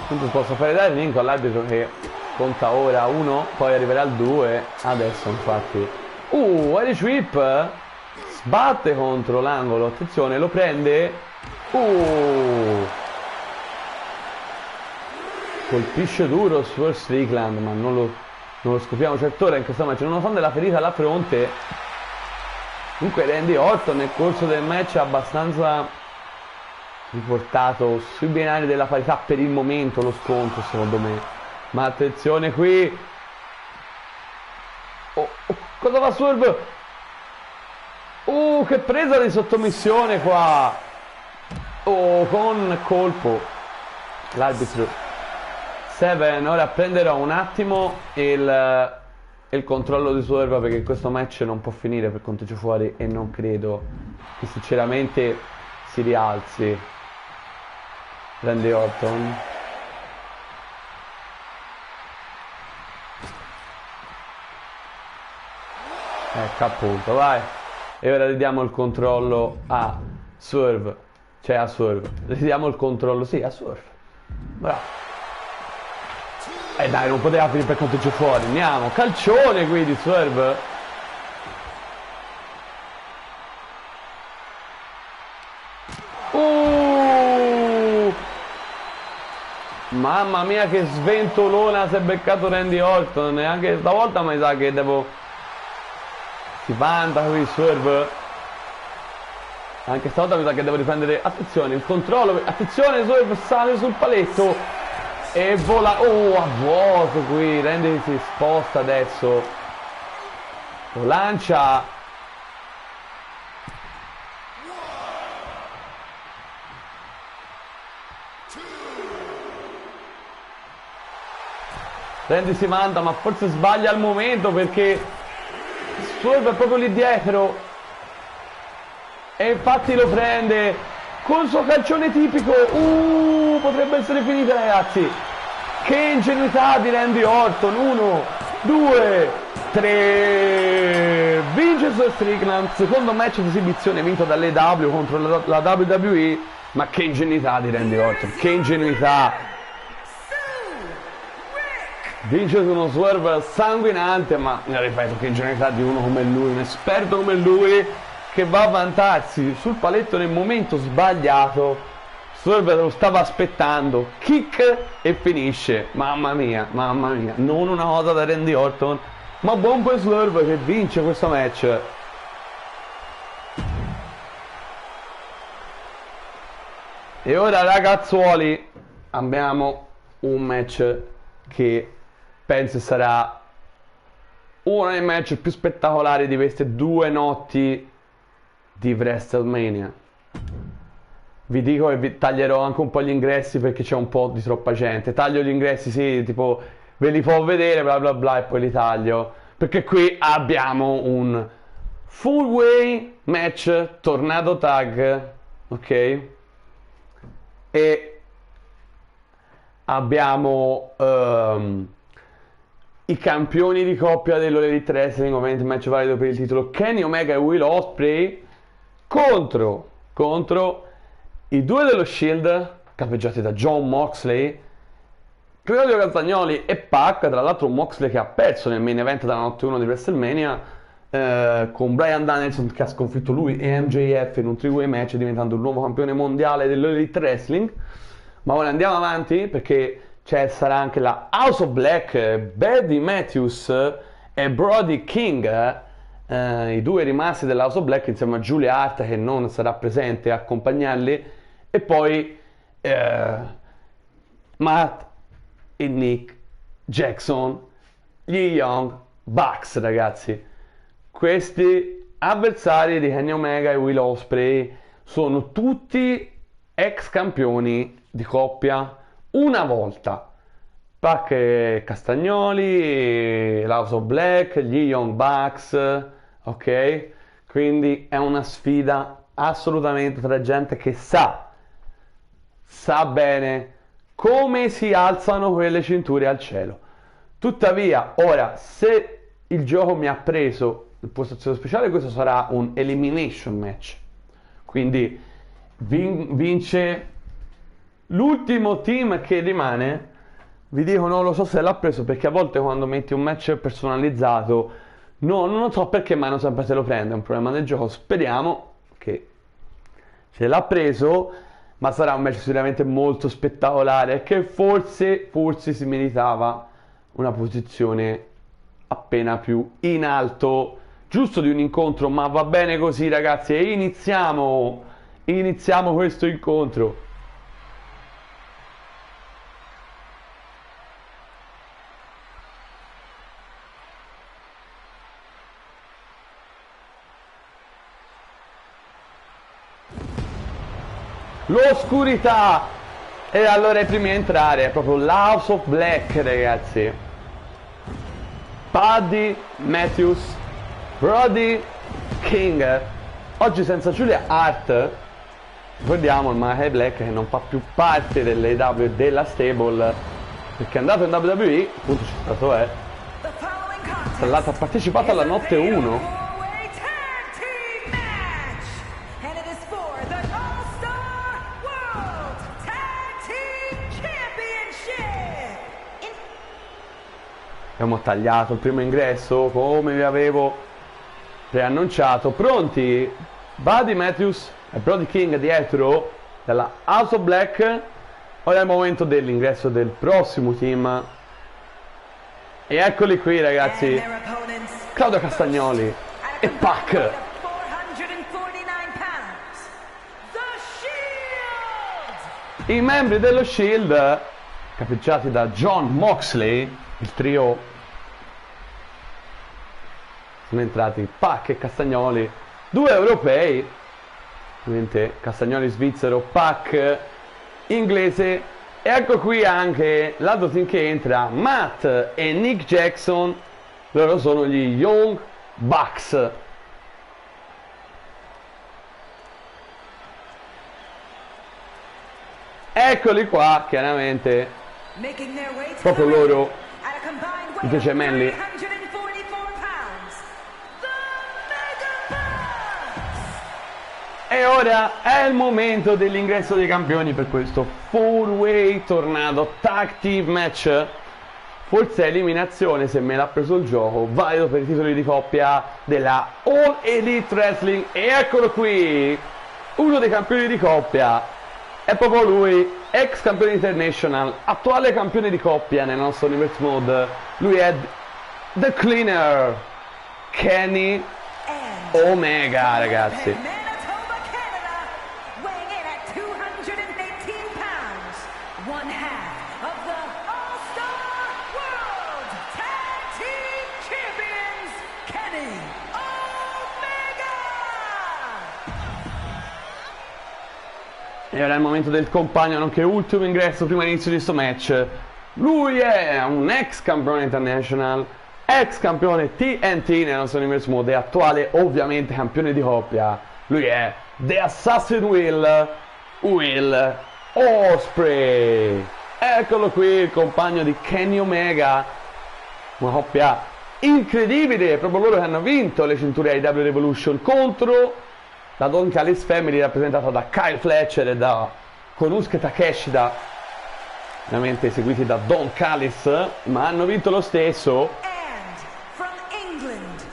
non posso fare dare link all'arbitro che conta ora 1, poi arriverà al 2. Adesso infatti Irish Whip, sbatte contro l'angolo, attenzione, lo prende. Colpisce duro Swerve Strickland, ma non lo scopriamo certo ora in questo match, nonostante la ferita alla fronte. Comunque Randy Orton nel corso del match ha abbastanza riportato sui binari della parità per il momento lo scontro, secondo me. Ma attenzione qui, cosa fa Swerve? Che presa di sottomissione qua. Oh, con colpo l'arbitro. Seven, ora prenderò un attimo il controllo di Swerve, perché questo match non può finire per conteggio fuori e non credo che sinceramente si rialzi Randy Orton. Ecco appunto, vai. E ora ridiamo il controllo a Swerve. Cioè a Swerve. Ridiamo il controllo, sì, a Swerve. Bravo. Dai, non poteva finire per conteggio fuori. Andiamo. Calcione qui di Swerve. Mamma mia che sventolona si è beccato Randy Orton. E anche stavolta mi sa che devo... Si vanta qui Swerve. Anche stavolta mi sa che devo riprendere. Attenzione, il controllo. Attenzione, Swerve sale sul paletto e vola. Oh, a vuoto qui. Randy si sposta adesso. Lo lancia. Randy si manda, ma forse sbaglia al momento, perché Swerve è proprio lì dietro. E infatti lo prende con il suo calcione tipico. Potrebbe essere finita, ragazzi. Che ingenuità di Randy Orton. 1, 2, 3. Vince su Strickland, secondo match di esibizione vinto dall'AEW contro la WWE. Ma che ingenuità di Randy Orton. Che ingenuità. Vince su uno Swerve sanguinante, ma ripeto, che ingenuità di uno come lui, un esperto come lui, che va a vantarsi sul paletto nel momento sbagliato. Swerve lo stava aspettando, kick e finisce. Mamma mia, non una cosa da Randy Orton, ma buon per Swerve che vince questo match. E ora, ragazzuoli, abbiamo un match che penso sarà uno dei match più spettacolari di queste 2 notti di WrestleMania. Vi dico che vi taglierò anche un po' gli ingressi, perché c'è un po' di troppa gente. Taglio gli ingressi, sì, tipo ve li può vedere, bla bla bla, e poi li taglio, perché qui abbiamo un full way match tornado tag, ok? E abbiamo i campioni di coppia dell'All Elite Wrestling, ovviamente match valido per il titolo, Kenny Omega e Will Ospreay contro i 2 dello Shield, capeggiati da Jon Moxley, Claudio Castagnoli e Pac. Tra l'altro Moxley che ha perso nel main event della notte 1 di WrestleMania, con Bryan Danielson che ha sconfitto lui e MJF in un 3-way match, diventando il nuovo campione mondiale dell'Elite Wrestling. Ma ora andiamo avanti, perché sarà anche la House of Black, Buddy Matthews e Brody King, i 2 rimasti della House of Black, insieme a Julia Hart, che non sarà presente a accompagnarli, e poi Matt e Nick Jackson, gli Young Bucks, ragazzi. Questi avversari di Kenny Omega e Will Ospreay sono tutti ex campioni di coppia una volta. Pac e Castagnoli, l'House of Black, gli Young Bucks, ok? Quindi è una sfida assolutamente tra gente che sa bene come si alzano quelle cinture al cielo. Tuttavia, ora, se il gioco mi ha preso il postazione speciale, questo sarà un elimination match, quindi vince l'ultimo team che rimane. Vi dico, non lo so se l'ha preso, perché a volte quando metti un match personalizzato non so perché, ma non sempre se lo prende, è un problema del gioco. Speriamo che ce l'ha preso, ma sarà un match sicuramente molto spettacolare, che forse si meritava una posizione appena più in alto, giusto di un incontro, ma va bene così, ragazzi. E iniziamo questo incontro. l'oscurità. E allora i primi a entrare è proprio l'House of Black, ragazzi. Buddy Matthews, Brody King. Oggi senza Julia Hart. Ricordiamo il Malachi Black che non fa più parte dell'AEW e della stable, perché è andato in WWE, appunto c'è stato tra l'altro ha partecipato alla notte 1. Abbiamo tagliato il primo ingresso come vi avevo preannunciato. Pronti? Buddy Matthews e Brody King dietro dalla House of Black. Ora è il momento dell'ingresso del prossimo team. E eccoli qui, ragazzi. Claudio Castagnoli e Pac. I membri dello Shield, capeggiati da Jon Moxley, il trio. Sono entrati Pac e Castagnoli, due europei, ovviamente Castagnoli svizzero, Pac inglese. E ecco qui anche l'altro team che entra, Matt e Nick Jackson, loro sono gli Young Bucks. Eccoli qua, chiaramente, proprio loro, i gemelli. E ora è il momento dell'ingresso dei campioni per questo 4-way tornado tag team match. Forse eliminazione, se me l'ha preso il gioco, valido per i titoli di coppia della All Elite Wrestling. E eccolo qui, uno dei campioni di coppia, è proprio lui, ex campione international, attuale campione di coppia nel nostro Universe Mode. Lui è The Cleaner, Kenny Omega, ragazzi. E ora è il momento del compagno, nonché ultimo ingresso prima dell'inizio di questo match. Lui è un ex campione international, ex campione TNT nel nostro Universe Mode e attuale ovviamente campione di coppia. Lui è The Assassin Will Ospreay. Eccolo qui, il compagno di Kenny Omega. Una coppia incredibile, proprio loro che hanno vinto le cinture AEW Revolution contro la Don Callis Family, rappresentata da Kyle Fletcher e da Konosuke Takeshita, ovviamente eseguiti da Don Callis, ma hanno vinto lo stesso.
And from England,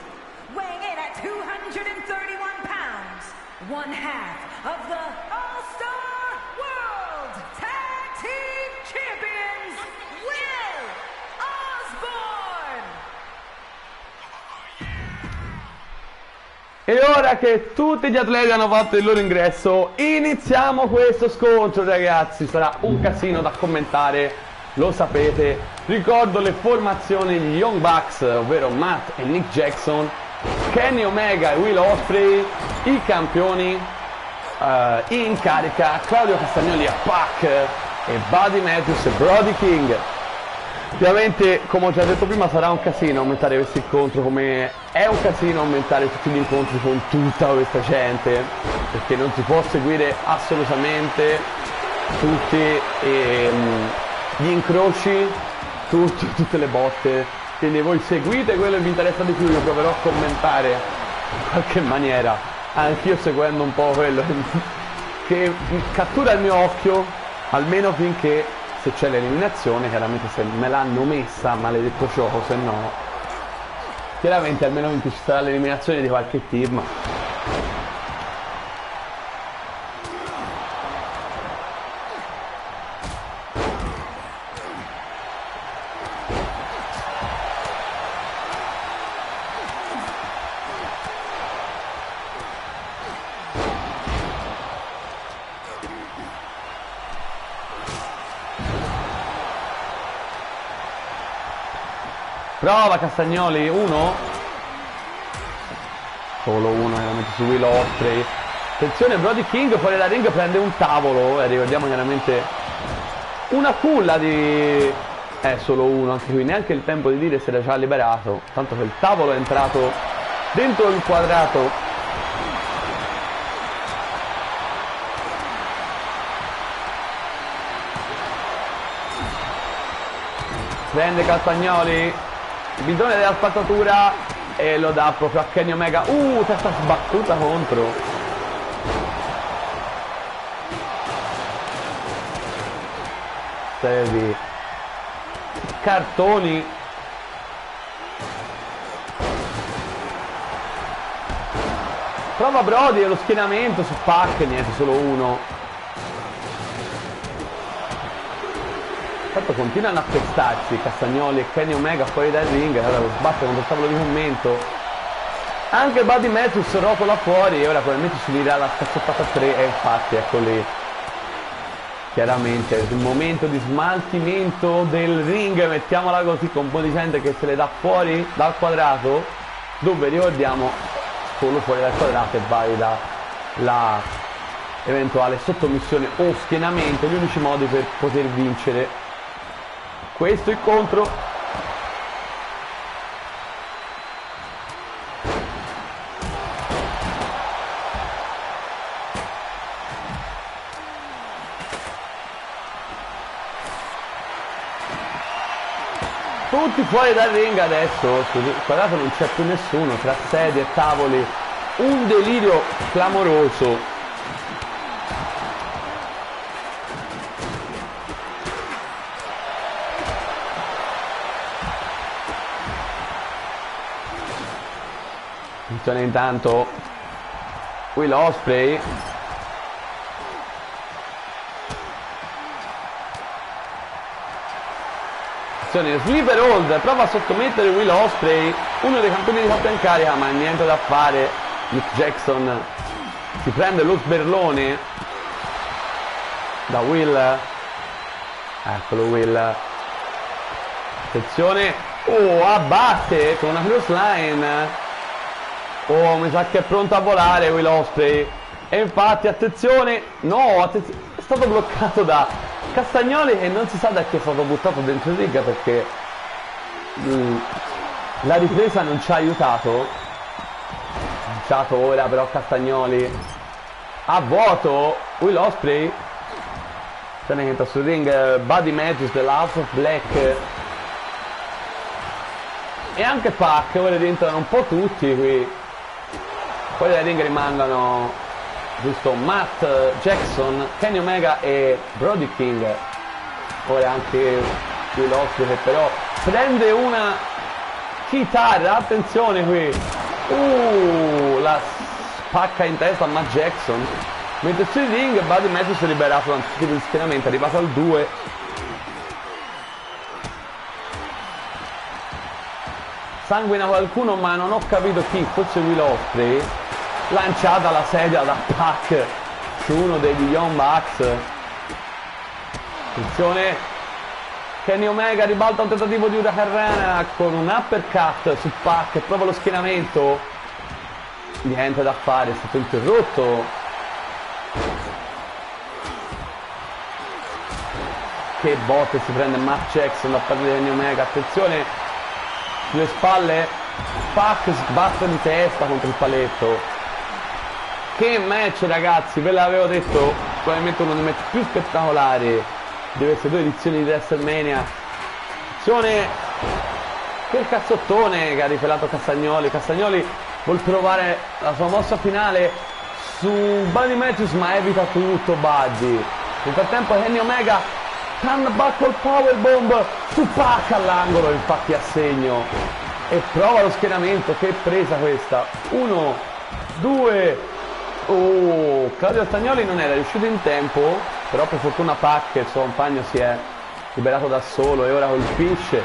weighing in at 231 pounds, one half of the All-Star World Tag Team Champions, Will Osborne.
E ora che tutti gli atleti hanno fatto il loro ingresso, iniziamo questo scontro, ragazzi. Sarà un casino da commentare, lo sapete. Ricordo le formazioni degli Young Bucks, ovvero Matt e Nick Jackson, Kenny Omega e Will Ospreay, i campioni in carica, Claudio Castagnoli e Pac, e Buddy Matthews e Brody King. Ovviamente, come ho già detto prima, sarà un casino aumentare questo incontro, come è un casino aumentare tutti gli incontri con tutta questa gente, perché non si può seguire assolutamente tutti gli incroci, tutte le botte. Quindi voi seguite quello che vi interessa di più, io proverò a commentare in qualche maniera, anch'io seguendo un po' quello che cattura il mio occhio, almeno finché, se c'è l'eliminazione, chiaramente se me l'hanno messa, maledetto gioco, se no chiaramente almeno finché ci sarà l'eliminazione di qualche team. Prova Castagnoli, uno? Solo uno, chiaramente su Will Ospreay. Attenzione, Brody King fuori dal ring, prende un tavolo e ricordiamo chiaramente una culla di... solo uno, anche qui neanche il tempo di dire se era già liberato, tanto che il tavolo è entrato dentro il quadrato. Prende Castagnoli il bidone della spazzatura e lo dà proprio a Kenny Omega. Testa sbattuta contro. Serie di cartoni. Prova Brody e lo schienamento su Pac, niente, solo uno. Tanto continuano a pestarsi Castagnoli e Kenny Omega fuori dal ring. Allora lo sbatte contro il tavolo di commento. Anche Buddy Matthews rotola fuori e ora probabilmente si unirà la scazzottata 3 e infatti ecco lì. Chiaramente il momento di smaltimento del ring, mettiamola così, con un po' di gente che se le dà fuori dal quadrato, dove ricordiamo solo fuori dal quadrato è valida la eventuale sottomissione o schienamento, gli unici modi per poter vincere questo incontro. Tutti fuori dal ring adesso, sul quadrato non c'è più nessuno, tra sedie e tavoli, un delirio clamoroso. Funziona intanto Will Ospreay. Sleeper hold, prova a sottomettere Will Ospreay, uno dei campioni di coppia in carica, ma niente da fare. Nick Jackson si prende lo sberlone da Will. Eccolo Will. Attenzione. Abbatte con una clothesline. Mi sa che è pronto a volare Will Ospreay. E infatti attenzione. No, attenzione. È stato bloccato da Castagnoli e non si sa da chi è stato buttato dentro il ring perché la ripresa non ci ha aiutato. Lanciato ora però Castagnoli a vuoto. Will Ospreay se ne entra sul ring Buddy Matthews della House of Black e anche Pac. Ora rientrano un po' tutti qui. Poi dal ring rimangono giusto Matt Jackson, Kenny Omega e Brody King. Ora anche Will Ospreay che però prende una chitarra, attenzione qui, la spacca in testa a Matt Jackson, mentre sul ring Buddy Matthews è liberato da un tipo di schienamento, è arrivato al 2. Sanguina qualcuno ma non ho capito chi, forse Will Ospreay. Lanciata la sedia da Pac su uno degli Young Bucks. Attenzione, Kenny Omega ribalta un tentativo di Hurricanrana con un uppercut su Pac e prova lo schienamento. Niente da fare, è stato interrotto. Che botte si prende Matt Jackson da parte di Kenny Omega. Attenzione, sulle spalle Pac sbatte di testa contro il paletto. Che match ragazzi, ve l'avevo detto, probabilmente uno dei match più spettacolari di queste due edizioni di WrestleMania. Attenzione, quel cazzottone che ha rivelato Castagnoli. Castagnoli vuol provare la sua mossa finale su Buddy Matthews ma evita tutto Buddy. Nel frattempo Kenny Omega Turnbuckle Powerbomb su Pac all'angolo, infatti a segno. E prova lo schienamento, che presa questa. 1, 2... Claudio Castagnoli non era riuscito in tempo, però per fortuna Pac, il suo compagno, si è liberato da solo e ora colpisce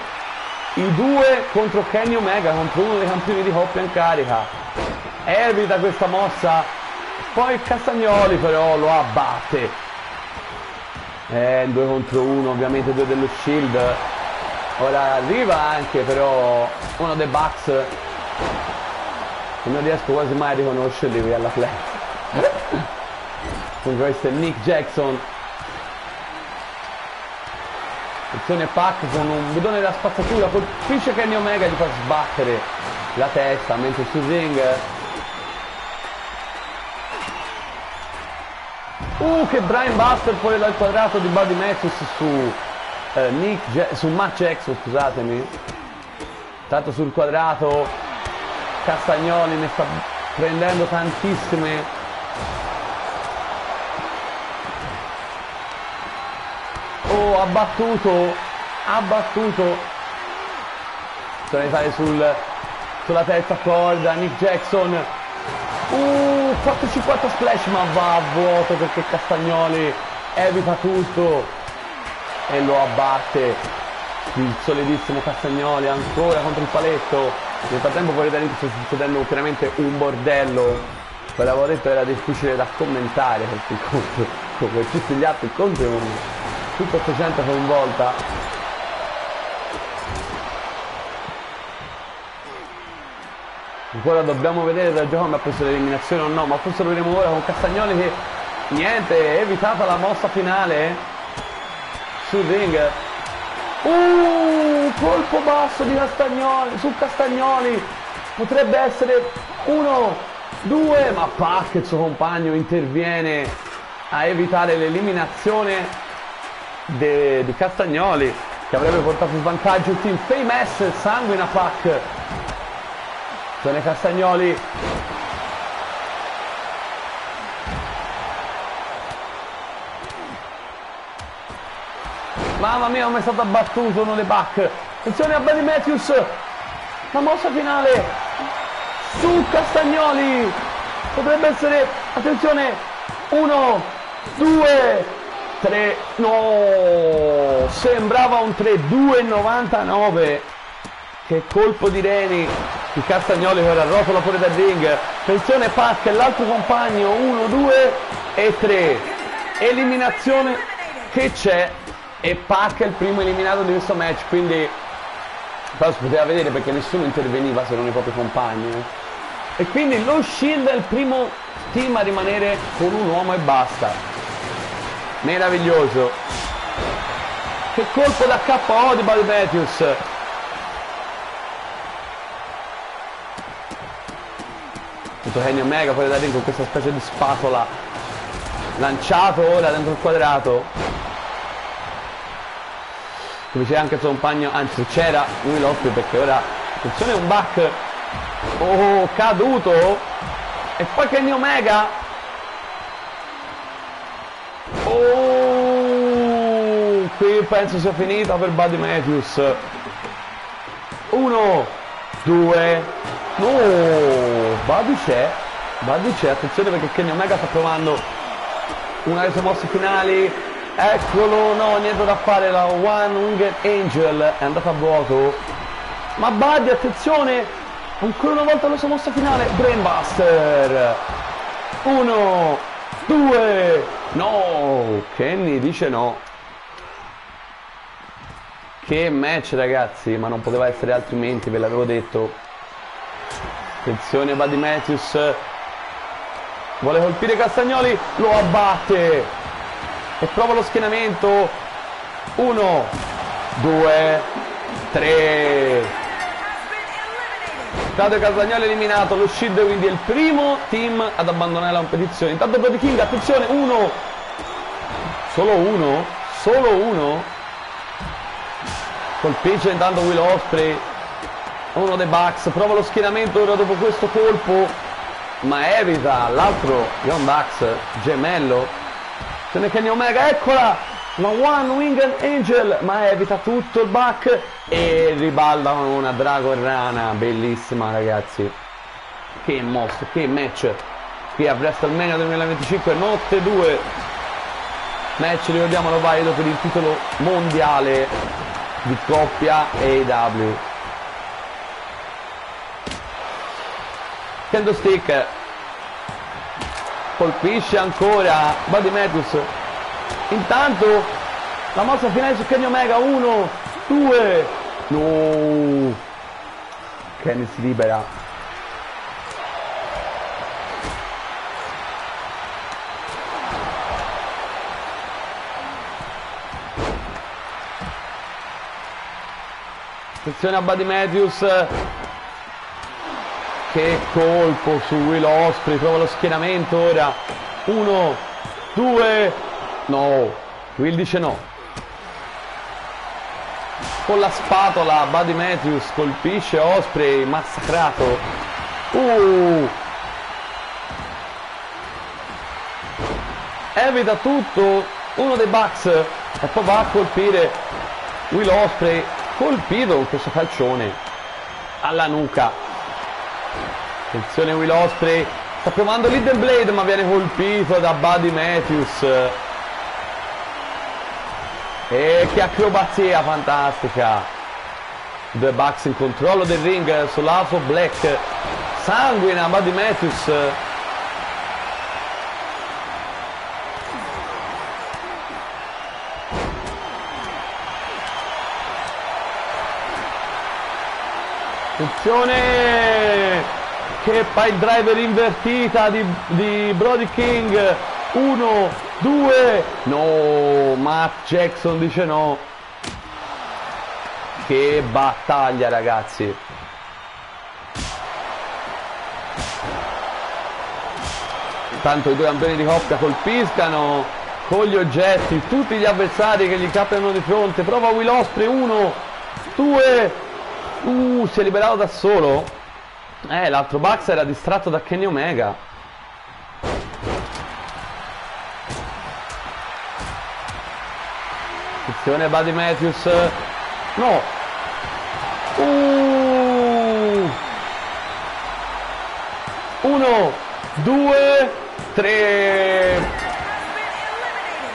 i due contro Kenny Omega, contro uno dei campioni di coppia in carica. Evita questa mossa, poi Castagnoli però lo abbatte. 2 contro 1, ovviamente 2 dello Shield. Ora arriva anche però uno dei Bucks, non riesco quasi mai a riconoscerli qui alla flash. Comunque questo è Nick Jackson. Attenzione, Pac con un bidone della spazzatura colpisce Kenny Omega, gli fa sbattere la testa mentre sul ring. Che Brian Buster fuori dal quadrato di Buddy Matthews su Matt Jackson, scusatemi. Tanto sul quadrato Castagnoli ne sta prendendo tantissime. Abbattuto. Sono risalire sulla terza corda Nick Jackson. 450 splash, ma va a vuoto perché Castagnoli evita tutto e lo abbatte. Il solidissimo Castagnoli ancora contro il paletto. Nel frattempo fuori da ring sta succedendo chiaramente un bordello. Ve l'avevo detto, era difficile da commentare questo incontro, come tutti gli altri incontri, tutta questa gente coinvolta. Ancora dobbiamo vedere da Giacomo ha preso l'eliminazione o no, ma forse lo vedremo ora con Castagnoli che niente, è evitata la mossa finale sul ring. Colpo basso di Castagnoli su Castagnoli, potrebbe essere 1, 2, ma Pac, il suo compagno, interviene a evitare l'eliminazione di Castagnoli, che avrebbe portato in vantaggio il team Famous. Sanguina Pac. Sono Castagnoli. Mamma mia, come è stato abbattuto uno dei Pac. Attenzione a Buddy Matthews. La mossa finale su Castagnoli. Potrebbe essere, attenzione, 1, 2, 3. No, sembrava un 3-2-99. Che colpo di reni di Castagnoli che era rotola fuori dal ring. Attenzione Pac, l'altro compagno, 1, 2 e 3. Eliminazione che c'è, e Pac è il primo eliminato di questo match, quindi però si poteva vedere perché nessuno interveniva se non i propri compagni. E quindi lo Shield è il primo team a rimanere con un uomo e basta. Meraviglioso. Che colpo da KO di Buddy Matthews. Kenny Omega fuori da ring con questa specie di spatola, lanciato ora dentro il quadrato, dove c'è anche il suo compagno, anzi c'era Will Ospreay, perché ora attenzione, un back caduto, e poi Kenny Omega qui penso sia finita per Buddy Matthews. 1, 2, no, Buddy c'è, attenzione perché Kenny Omega sta provando una delle sue mosse finali, eccolo, no, niente da fare, la One Winged Angel è andata a vuoto, ma Buddy, attenzione, ancora una volta la sua mossa finale, Brainbuster, 1, 2, no, Kenny dice no. Che match ragazzi, ma non poteva essere altrimenti, ve l'avevo detto. Attenzione Buddy Matthews, vuole colpire Castagnoli, lo abbatte e prova lo schienamento. 1, 2, 3. Cade Castagnoli eliminato, lo Shield quindi è il primo team ad abbandonare la competizione. Intanto Brody King, attenzione, 1, solo uno, colpisce intanto Will Ospreay, uno dei Bucks, prova lo schienamento ora dopo questo colpo, ma evita l'altro Young Bucks gemello. Se ne Kenny Omega, eccola, la One Winged Angel, ma evita tutto il Buck e ribalda con una Dragon Rana, bellissima ragazzi. Che mossa, che match qui a WrestleMania 2025, notte 2. Match, ricordiamolo, valido per il titolo mondiale di coppia AEW. Kendo Stick colpisce ancora Buddy Matthews. Intanto la mossa finale su Kenny Omega, 1, 2, no, Kenny si libera. Attenzione a Buddy Matthews. Che colpo su Will Ospreay, trova lo schienamento ora. 1, 2, no, Will dice no. Con la spatola Buddy Matthews colpisce Ospreay, massacrato. Evita tutto uno dei Bucks e poi va a colpire Will Ospreay, colpito con questo calcione alla nuca. Attenzione Will Ospreay, sta provando l'Hidden Blade ma viene colpito da Buddy Matthews. E che acrobazia fantastica. Due Bucks in controllo del ring sull'House of Black. Sanguina Buddy Matthews. Attenzione, che pile driver invertita di Brody King. 1, 2, no, Matt Jackson dice no. Che battaglia, ragazzi. Intanto i due campioni di coppia colpiscano con gli oggetti tutti gli avversari che gli capitano di fronte. Prova Will Ospreay. 1, 2, si è liberato da solo. L'altro Bucks era distratto da Kenny Omega. Attenzione Buddy Matthews. No. 1, 2, 3.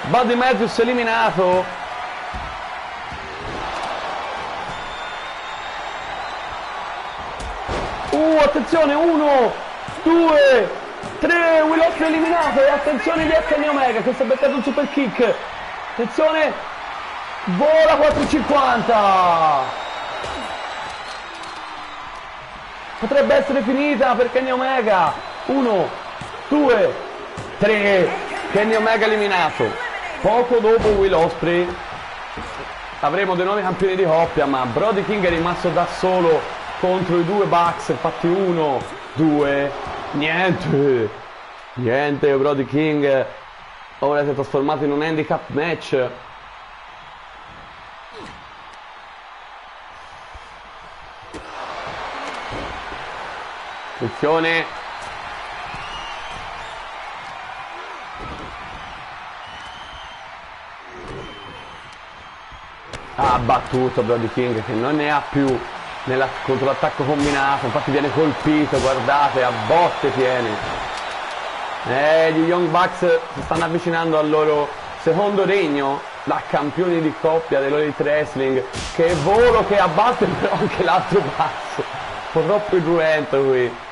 Buddy Matthews eliminato. Attenzione, 1, 2, 3, Will Ospreay eliminato. E attenzione di Kenny Omega che si è beccato un super kick. Attenzione, vola 450. Potrebbe essere finita per Kenny Omega. 1, 2, 3, Kenny Omega eliminato. Poco dopo Will Ospreay avremo dei nuovi campioni di coppia, ma Brody King è rimasto da solo contro i due Bucks. Infatti 1, 2, niente, Brody King ora si è trasformato in un handicap match. Attenzione, ha battuto Brody King che non ne ha più contro l'attacco combinato, infatti viene colpito, guardate, a botte tiene. Gli Young Bucks si stanno avvicinando al loro secondo regno da campioni di coppia dell'Elite Wrestling. Che volo, che abbatte però anche l'altro passo, un po' troppo irruento qui.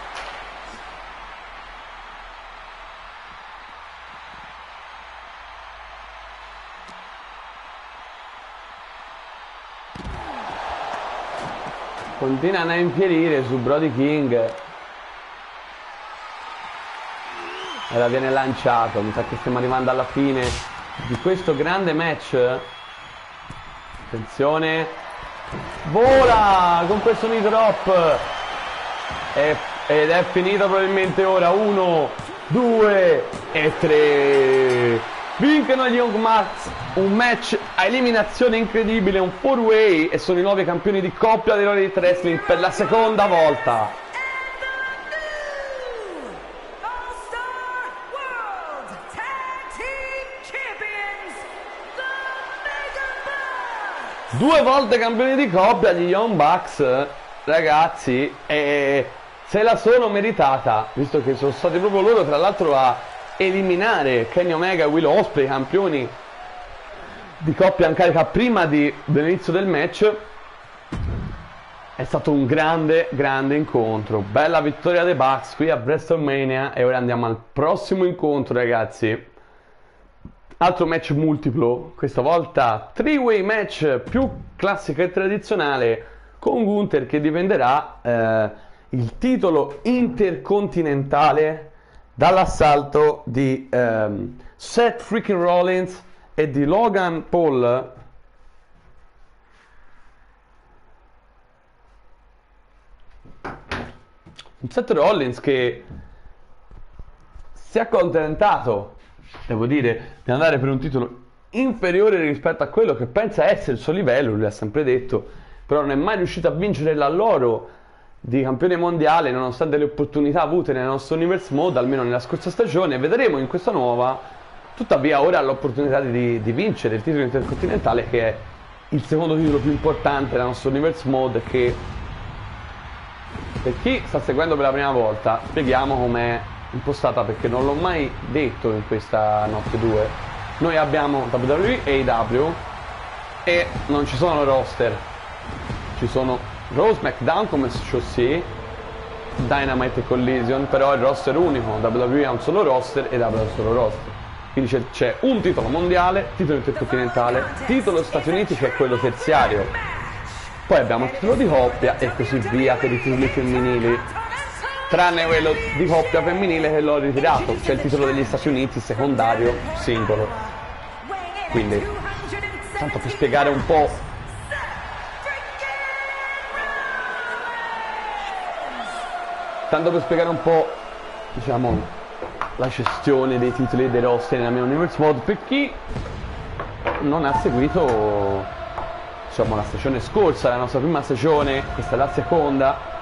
Continuano a infierire su Brody King. Ora viene lanciato. Mi sa che stiamo arrivando alla fine di questo grande match. Attenzione. Vola con questo knee drop. Ed è finito probabilmente ora. 1, 2 e 3. Vincono gli Young Bucks un match a eliminazione incredibile, un 4-way, e sono i nuovi campioni di coppia dell'Elite Wrestling per la seconda volta. Due volte campioni di coppia gli Young Bucks, ragazzi, e se la sono meritata, visto che sono stati proprio loro tra l'altro a eliminare Kenny Omega e Will Ospreay, campioni di coppia in carica prima dell'inizio del match. È stato un grande incontro, bella vittoria dei Bucks qui a WrestleMania. E ora andiamo al prossimo incontro, ragazzi. Altro match multiplo, questa volta 3-way match più classico e tradizionale, con Gunther che difenderà il titolo intercontinentale dall'assalto di Seth freaking Rollins e di Logan Paul. Un Seth Rollins che si è accontentato, devo dire, di andare per un titolo inferiore rispetto a quello che pensa essere il suo livello, lui l'ha sempre detto, però non è mai riuscito a vincere la loro di campione mondiale nonostante le opportunità avute nel nostro Universe Mode, almeno nella scorsa stagione. Vedremo in questa nuova, tuttavia ora ha l'opportunità di vincere il titolo intercontinentale, che è il secondo titolo più importante della nostra Universe Mode, che per chi sta seguendo per la prima volta spieghiamo com'è impostata, perché non l'ho mai detto in questa notte 2. Noi abbiamo WWE e AEW e non ci sono roster, ci sono Raw, SmackDown come show C, Dynamite e Collision, però il roster unico, WWE ha un solo roster e AEW ha un solo roster, quindi c'è un titolo mondiale, titolo intercontinentale, titolo Stati Uniti che è quello terziario, poi abbiamo il titolo di coppia e così via per i titoli femminili, tranne quello di coppia femminile che l'ho ritirato, c'è il titolo degli Stati Uniti secondario singolo. Quindi tanto per spiegare un po' diciamo la gestione dei titoli e dei roster nella mia Universe Mode, per chi non ha seguito diciamo la stagione scorsa, la nostra prima stagione, questa è la seconda.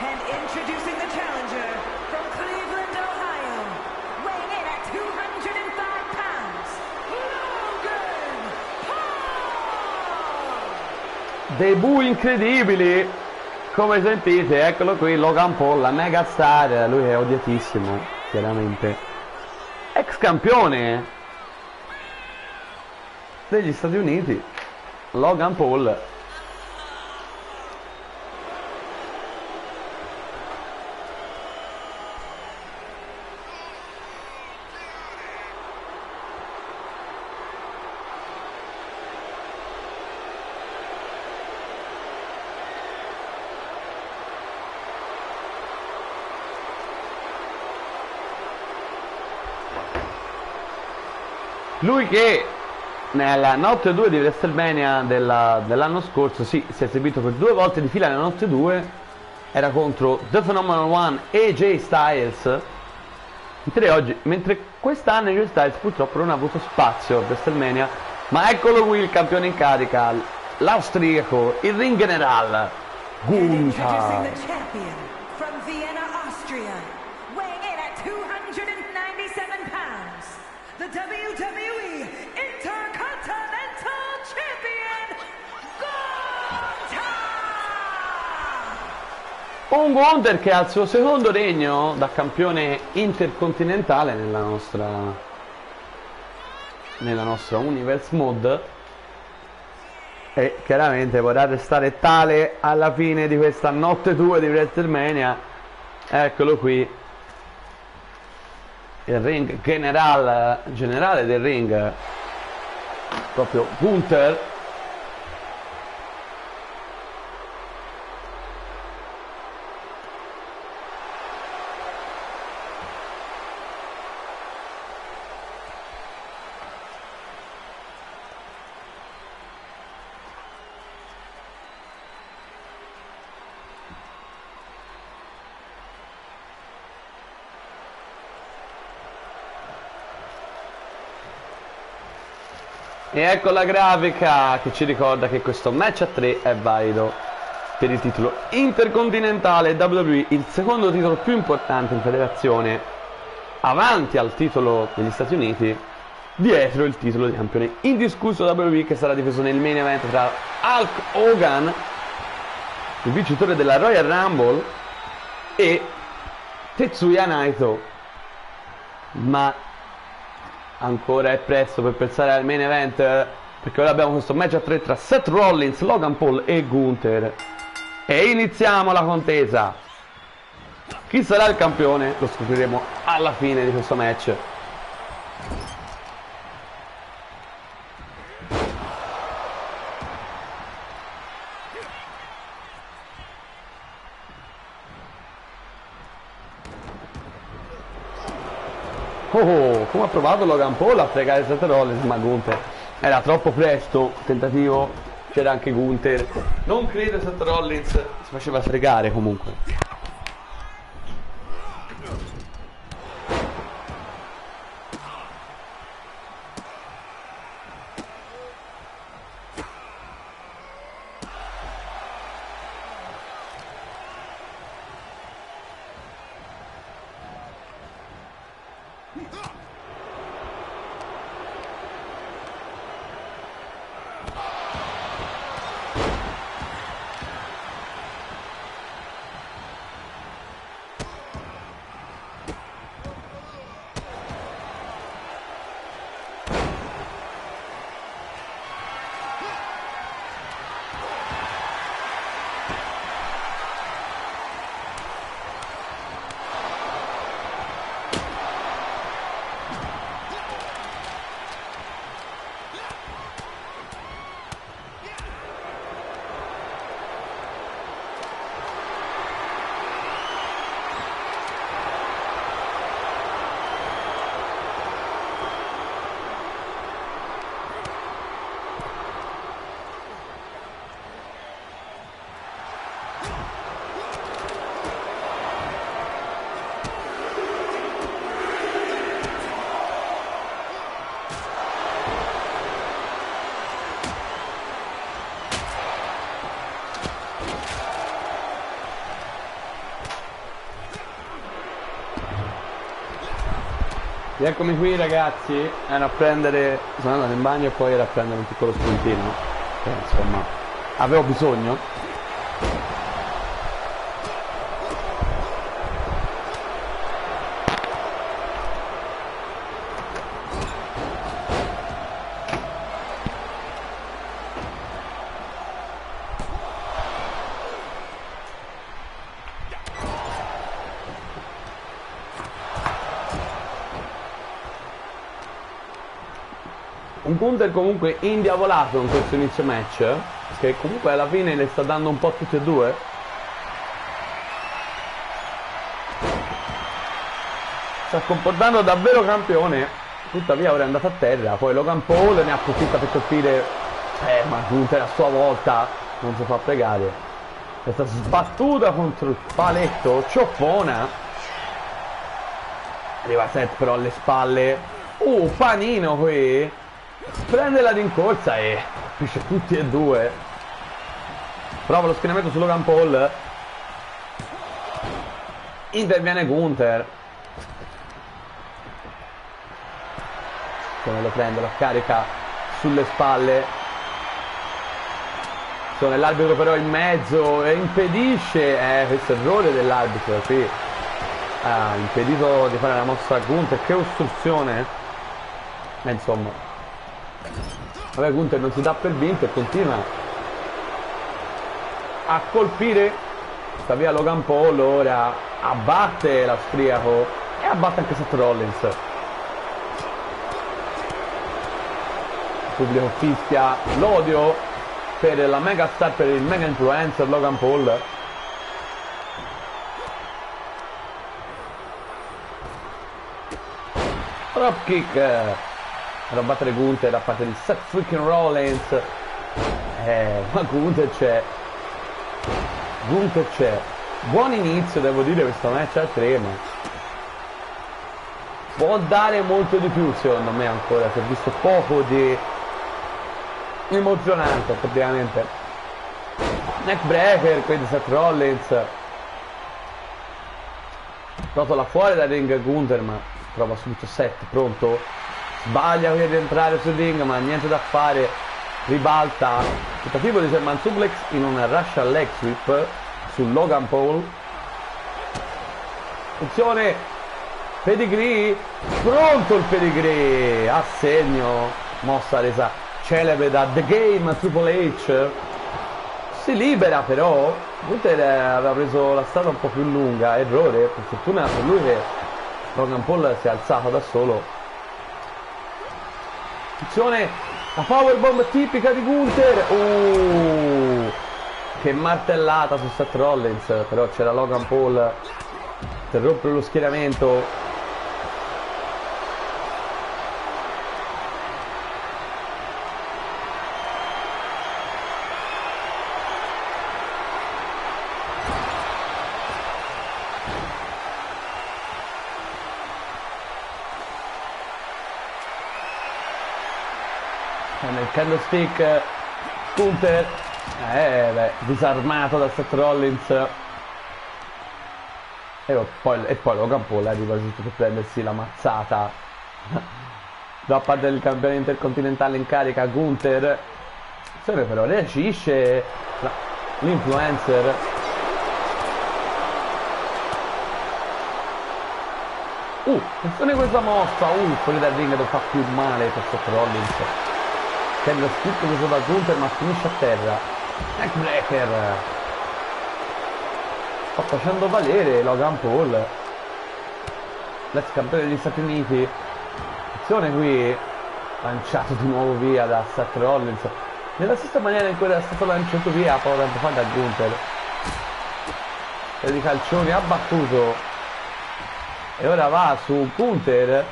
And introducing the challenger from Cleveland, Ohio, weighing in at 205 pounds, Logan Paul!
Debut incredibili, come sentite, eccolo qui, Logan Paul, la mega star, lui è odiatissimo, chiaramente. Ex campione degli Stati Uniti, Logan Paul. Lui che nella notte 2 di WrestleMania dell'anno scorso si è esibito per 2 volte di fila nella notte 2, era contro The Phenomenal One e AJ Styles, mentre quest'anno AJ Styles purtroppo non ha avuto spazio a WrestleMania, ma eccolo qui il campione in carica, l'austriaco, il ring general,
Introducing
Gunther.
the champion from Vienna, Austria, weighing in at 297 pounds, the WWE Intercontinental Champion, Gunther!
Un Gunther che ha il suo secondo regno da campione intercontinentale nella nostra Universe Mode, e chiaramente vorrà restare tale alla fine di questa notte 2 di WrestleMania. Eccolo qui, il ring generale del ring, proprio Gunther. E ecco la grafica che ci ricorda che questo match a 3 è valido per il titolo intercontinentale WWE, il secondo titolo più importante in federazione, avanti al titolo degli Stati Uniti, dietro il titolo di campione indiscusso WWE, che sarà difeso nel main event tra Hulk Hogan, il vincitore della Royal Rumble, e Tetsuya Naito. Ma ancora è presto per pensare al main event, perché ora abbiamo questo match a 3 tra Seth Rollins, Logan Paul e Gunther, e iniziamo la contesa. Chi sarà il campione lo scopriremo alla fine di questo match. Oh, come ha provato Logan Paul a fregare Seth Rollins, ma Gunther era troppo presto, tentativo, c'era anche Gunther. Non credo Seth Rollins si faceva fregare comunque. Eccomi qui ragazzi, ero a prendere, sono andato in bagno e poi ero a prendere un piccolo spuntino, che insomma avevo bisogno. Un Gunther comunque indiavolato in questo inizio match, che comunque alla fine le sta dando un po' tutti e due. Sta comportando davvero campione, tuttavia ora è andato a terra, poi Logan Paul ne approfitta per colpire, ma Gunther a sua volta non si fa pregare. È stata sbattuta contro il paletto, cioppona. Arriva Seth però alle spalle, panino qui. Prende la rincorsa e colpisce tutti e due. Prova lo schienamento su Logan Paul. Interviene Gunther. Come lo prende, lo carica sulle spalle. L'arbitro però in mezzo e impedisce. Questo errore dell'arbitro qui. Ha impedito di fare la mossa a Gunther. Che ostruzione. Insomma. Vabbè, Gunther non si dà per vinto e continua a colpire. Sta via Logan Paul, ora abbatte l'austriaco e abbatte anche Seth Rollins. Il pubblico fischia l'odio per la mega star, per il mega influencer Logan Paul. Drop kick per battere Gunther da parte di Seth freaking Rollins. Ma Gunther c'è. Buon inizio, devo dire, questo match al 3, ma può dare molto di più secondo me ancora. Si è visto poco di emozionante effettivamente. Neckbreaker qui di Seth Rollins. Rotola fuori da ring Gunther, ma trova subito Seth pronto. Sbaglia per rientrare sul ring, ma niente da fare. Ribalta. Tentativo di German Suplex in una Russian Leg Sweep su Logan Paul. Attenzione. Pedigree. Pronto il pedigree. A segno. Mossa resa celebre da The Game Triple H. Si libera però. Gunther aveva preso la strada un po' più lunga. Errore. Per fortuna per lui che Logan Paul si è alzato da solo. Attenzione, la powerbomb tipica di Gunther. Che martellata su Seth Rollins. Però c'era Logan Paul per rompere lo schieramento. Candlestick, Gunther, disarmato da Seth Rollins. E poi Logan Paul è arrivato giusto per prendersi la mazzata da parte del campione intercontinentale in carica Gunther. Però reagisce l'influencer. Attenzione questa mossa, fuori dal ring, non fa più male per Seth Rollins. Che lo schifo preso da Gunther, ma finisce a terra. Neckbreaker. Sta facendo valere Logan Paul, l'ex campione degli Stati Uniti. Attenzione qui, lanciato di nuovo via da Seth Rollins, nella stessa maniera in cui era stato lanciato via poco tempo fa da Gunther. E di calcioni ha battuto. E ora va su Gunther,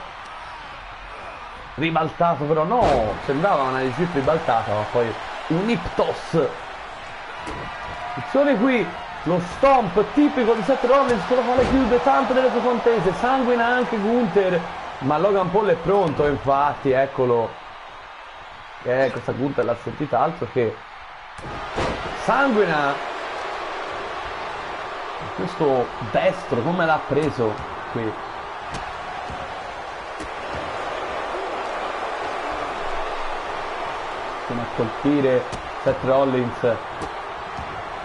ribaltato, però no, sembrava una G ribaltata, ma poi un hip toss. Attenzione qui, lo stomp tipico di Seth Rollins, con la quale chiude tante delle sue contese, sanguina anche Gunther, ma Logan Paul è pronto, infatti, eccolo. Questa Gunther l'ha sentita altro che sanguina. Questo destro come l'ha preso qui. Stiamo a colpire Seth Rollins.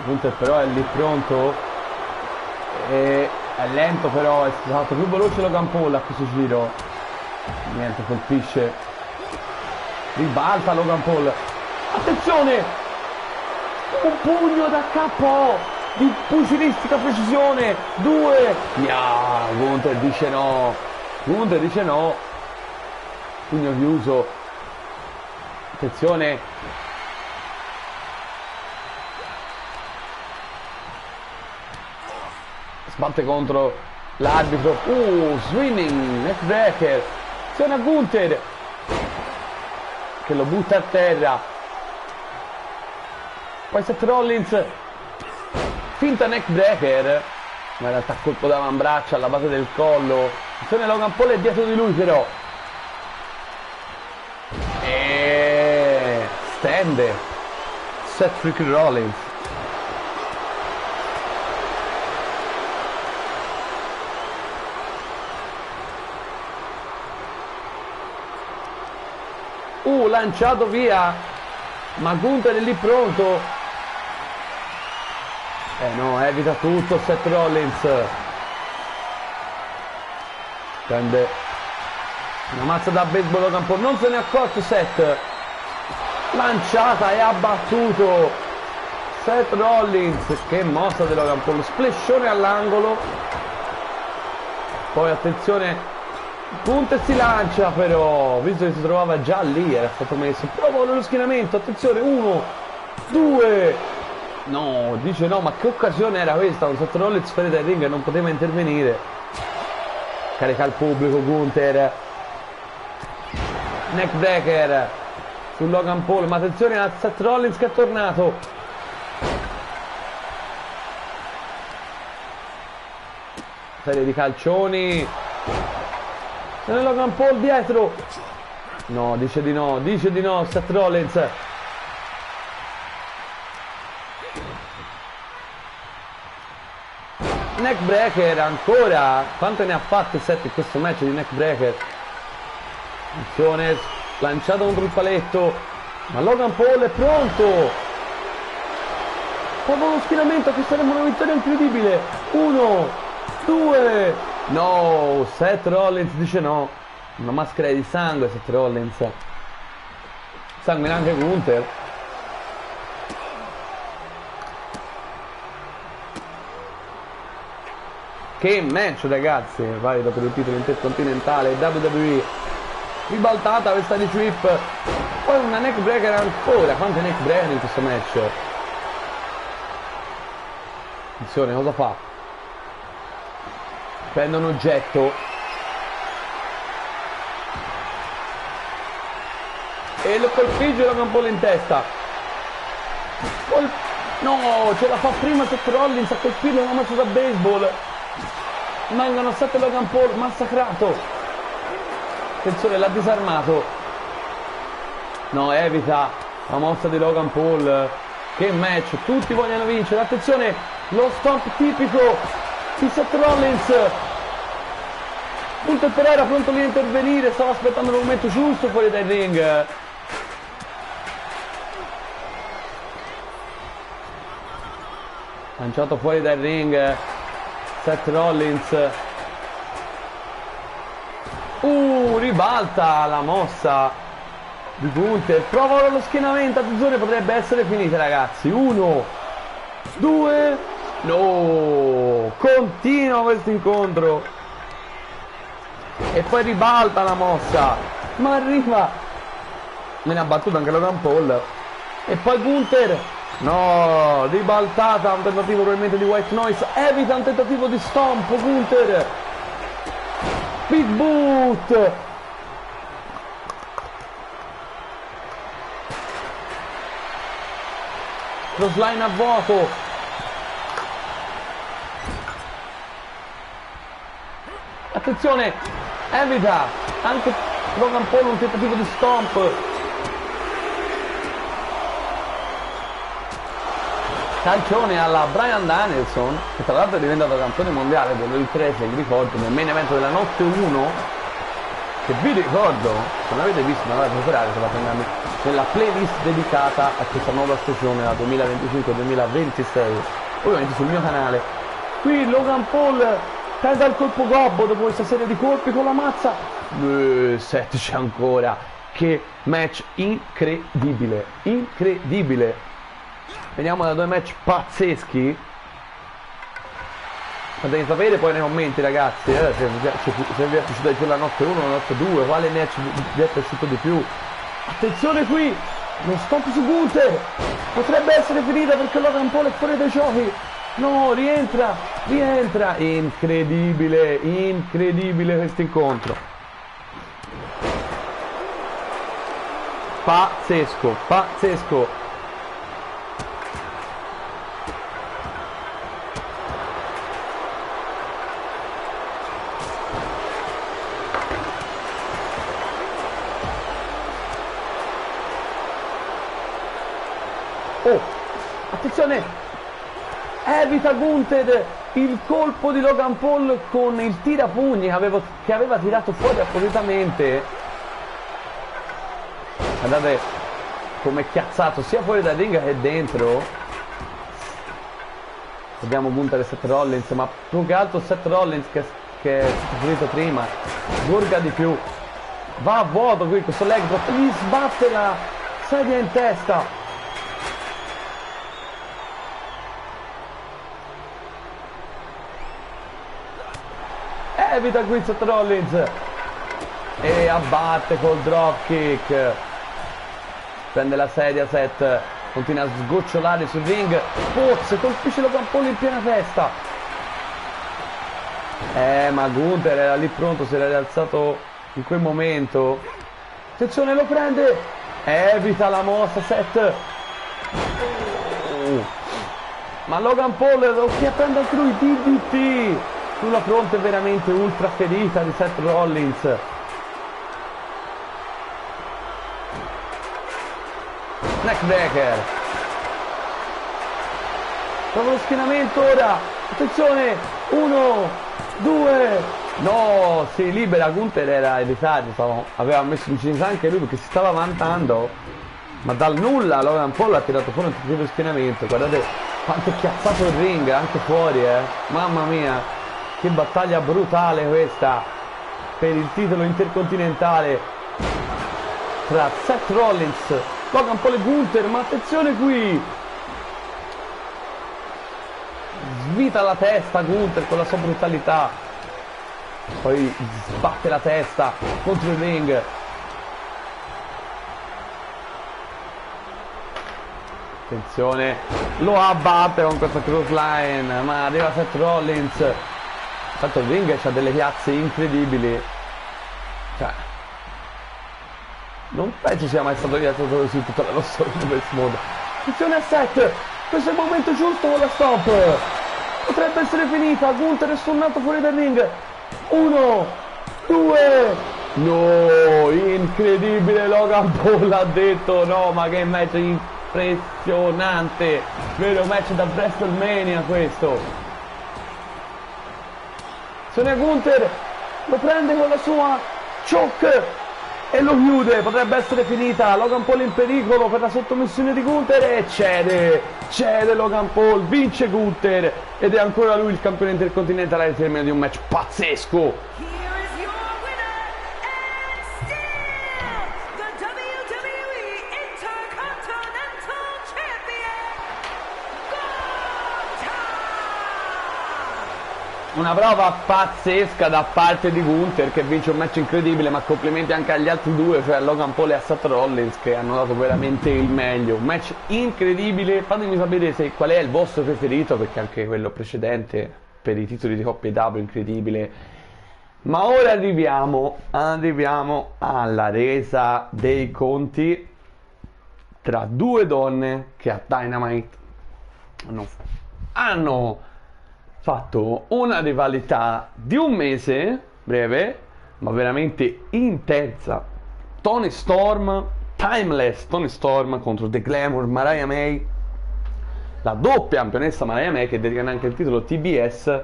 Gunther però è lì pronto e è lento, però è stato più veloce Logan Paul a questo giro. Niente, colpisce, ribalta Logan Paul. Attenzione, un pugno da KO di pugilistica precisione. 2. Gunther dice no. Gunther dice no. Pugno chiuso. Attenzione. Sbatte contro l'arbitro. Swinging neckbreaker. Attenzione a Gunther che lo butta a terra. Poi Seth Rollins, finta neckbreaker, ma in realtà colpo d'avambraccio alla base del collo. Attenzione, Logan Paul è dietro di lui però. E stende Seth freaking Rollins. Lanciato via, ma Gunther è lì pronto. No, evita tutto Seth Rollins. Prende una mazza da baseball Logan Paul, non se ne è accorto Seth. Lanciata e abbattuto Seth Rollins. Che mossa di Logan Paul, splashone all'angolo. Poi attenzione, Gunther si lancia però, visto che si trovava già lì, era stato messo. Prova nello schienamento, attenzione, 1, 2. No, dice no, ma che occasione era questa? Un Seth Rollins fuori dal ring e non poteva intervenire. Carica il pubblico Gunther. Neckbreaker su Logan Paul, ma attenzione a Seth Rollins che è tornato. Serie di calcioni. Se ne Logan Paul dietro. No, dice di no Seth Rollins. Neckbreaker ancora. Quante ne ha fatte Seth in questo match di neckbreaker? Attenzione, lanciato contro il paletto, ma Logan Paul è pronto. Proprio lo schienamento, che sarebbe una vittoria incredibile. 1, 2. No, Seth Rollins dice no. Una maschera di sangue Seth Rollins. Sanguina anche Gunther. Che match ragazzi, valido per il titolo intercontinentale WWE. Ribaltata questa di Sweep. Poi una neckbreaker ancora. Quante neckbreaker in questo match? Attenzione, cosa fa? Prende un oggetto e lo colpisce Logan Paul in testa. No, ce la fa prima Seth Rollins a colpirlo una mazza da baseball. Mangiano 7 Logan Paul, massacrato. Attenzione, l'ha disarmato. No, evita la mossa di Logan Paul. Che match, tutti vogliono vincere. Attenzione, lo stomp tipico di Seth Rollins. Gunther però era pronto lì a intervenire, stava aspettando il momento giusto fuori dal ring. Lanciato fuori dal ring Seth Rollins. Ribalta la mossa di Gunther. Prova lo schienamento, attenzione, potrebbe essere finita, ragazzi. 1, 2, no, continua questo incontro e poi ribalta la mossa, ma arriva, me ne ha battuto anche Logan Paul e poi Gunther, no, ribaltata, un tentativo probabilmente di White Noise, evita un tentativo di stomp Gunther, big boot. Crossline a vuoto. Attenzione, evita anche Logan Paul un tentativo di stomp. Calcione alla Bryan Danielson, che tra l'altro è diventato campione mondiale del wrestling, ricordo, nel main event della notte 1. Che vi ricordo, se non avete visto, non avete recuperato, se la prendiamo nella playlist dedicata a questa nuova stagione, la 2025-2026, ovviamente sul mio canale. Qui Logan Paul tenta il colpo gobbo dopo questa serie di colpi con la mazza. Seth c'è ancora. Che match incredibile, incredibile. Veniamo da due match pazzeschi. Fatemi sapere poi nei commenti, ragazzi, se vi è piaciuta di più la notte 1 o la notte 2, quale match vi è piaciuto di più. Attenzione qui, lo stop su Gunther, potrebbe essere finita perché Logan Paul è fuori dai giochi. No, rientra, incredibile, incredibile questo incontro. Pazzesco, pazzesco. Attenzione, evita Gunther il colpo di Logan Paul con il tirapugni che aveva tirato fuori appositamente. Guardate come chiazzato sia fuori dal ring che dentro. Abbiamo Gunther e Seth Rollins, ma più che altro Seth Rollins che è finito prima, sgorga di più, va a vuoto qui questo leg drop, gli sbatte la sedia in testa. Evita qui Seth Rollins e abbatte col dropkick, prende la sedia Seth, continua a sgocciolare sul ring, Pozze colpisce Logan Paul in piena testa, ma Gunther era lì pronto, si era rialzato in quel momento. Attenzione, lo prende, evita la mossa Seth, ma Logan Paul lo prende anche lui, DDT sulla fronte veramente ultra ferita di Seth Rollins. Neckbreaker. Prova lo schienamento ora. Attenzione. 1, 2. No, si libera. Gunther era in ritardo. Aveva messo in cinta anche lui perché si stava vantando. Ma dal nulla Logan Paul ha tirato fuori un tentativo di schienamento. Guardate quanto è chiazzato il ring anche fuori, Mamma mia. Che battaglia brutale questa per il titolo intercontinentale tra Seth Rollins, Logan Paul e Gunther, ma attenzione qui, svita la testa Gunther con la sua brutalità, poi sbatte la testa contro il ring. Attenzione, lo abbatte con questa crossline, ma arriva Seth Rollins. Tanto il ring c'ha delle piazze incredibili, cioè non penso sia mai stato piazzato così in tutta la storia di Best Mode. Attenzione a Seth, questo è il momento giusto con la stop, potrebbe essere finita. Gunther è stonnato fuori dal ring. 1, 2, No, incredibile, Logan Paul ha detto no, ma che match impressionante, vero match da WrestleMania questo. Sonia Gunther lo prende con la sua choke e lo chiude, potrebbe essere finita. Logan Paul in pericolo per la sottomissione di Gunther e cede Logan Paul, vince Gunther ed è ancora lui il campione intercontinentale al termine di un match pazzesco.
Here is your winner and still the WWE Intercontinental Champion, Gunther!
Una prova pazzesca da parte di Gunther che vince un match incredibile, ma complimenti anche agli altri due, cioè a Logan Paul e a Seth Rollins, che hanno dato veramente il meglio. Un match incredibile. Fatemi sapere qual è il vostro preferito, perché anche quello precedente per i titoli di coppia W incredibile. Ma ora arriviamo alla resa dei conti tra due donne che a Dynamite hanno fatto una rivalità di un mese, breve, ma veramente intensa. Toni Storm, Timeless Toni Storm contro The Glamour Mariah May, la doppia campionessa Mariah May, che dedica anche il titolo TBS,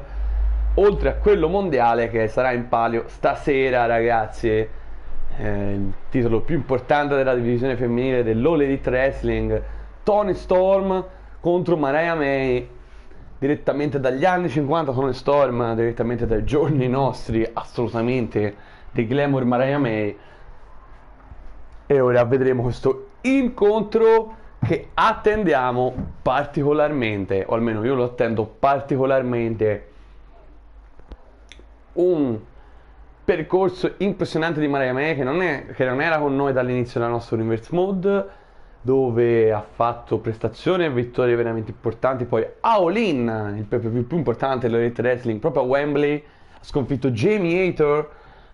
oltre a quello mondiale che sarà in palio stasera, ragazzi. Il titolo più importante della divisione femminile dell'All Elite Wrestling. Toni Storm contro Mariah May, direttamente dagli anni 50. Toni Storm direttamente dai giorni nostri, assolutamente, di Glamour Mariah May. E ora vedremo questo incontro che attendiamo particolarmente, o almeno io lo attendo particolarmente. Un percorso impressionante di Mariah May che non era con noi dall'inizio della nostra Universe Mode, dove ha fatto prestazioni e vittorie veramente importanti. Poi a All In, il più importante dell'Elite Wrestling, proprio a Wembley, ha sconfitto Jamie Hayter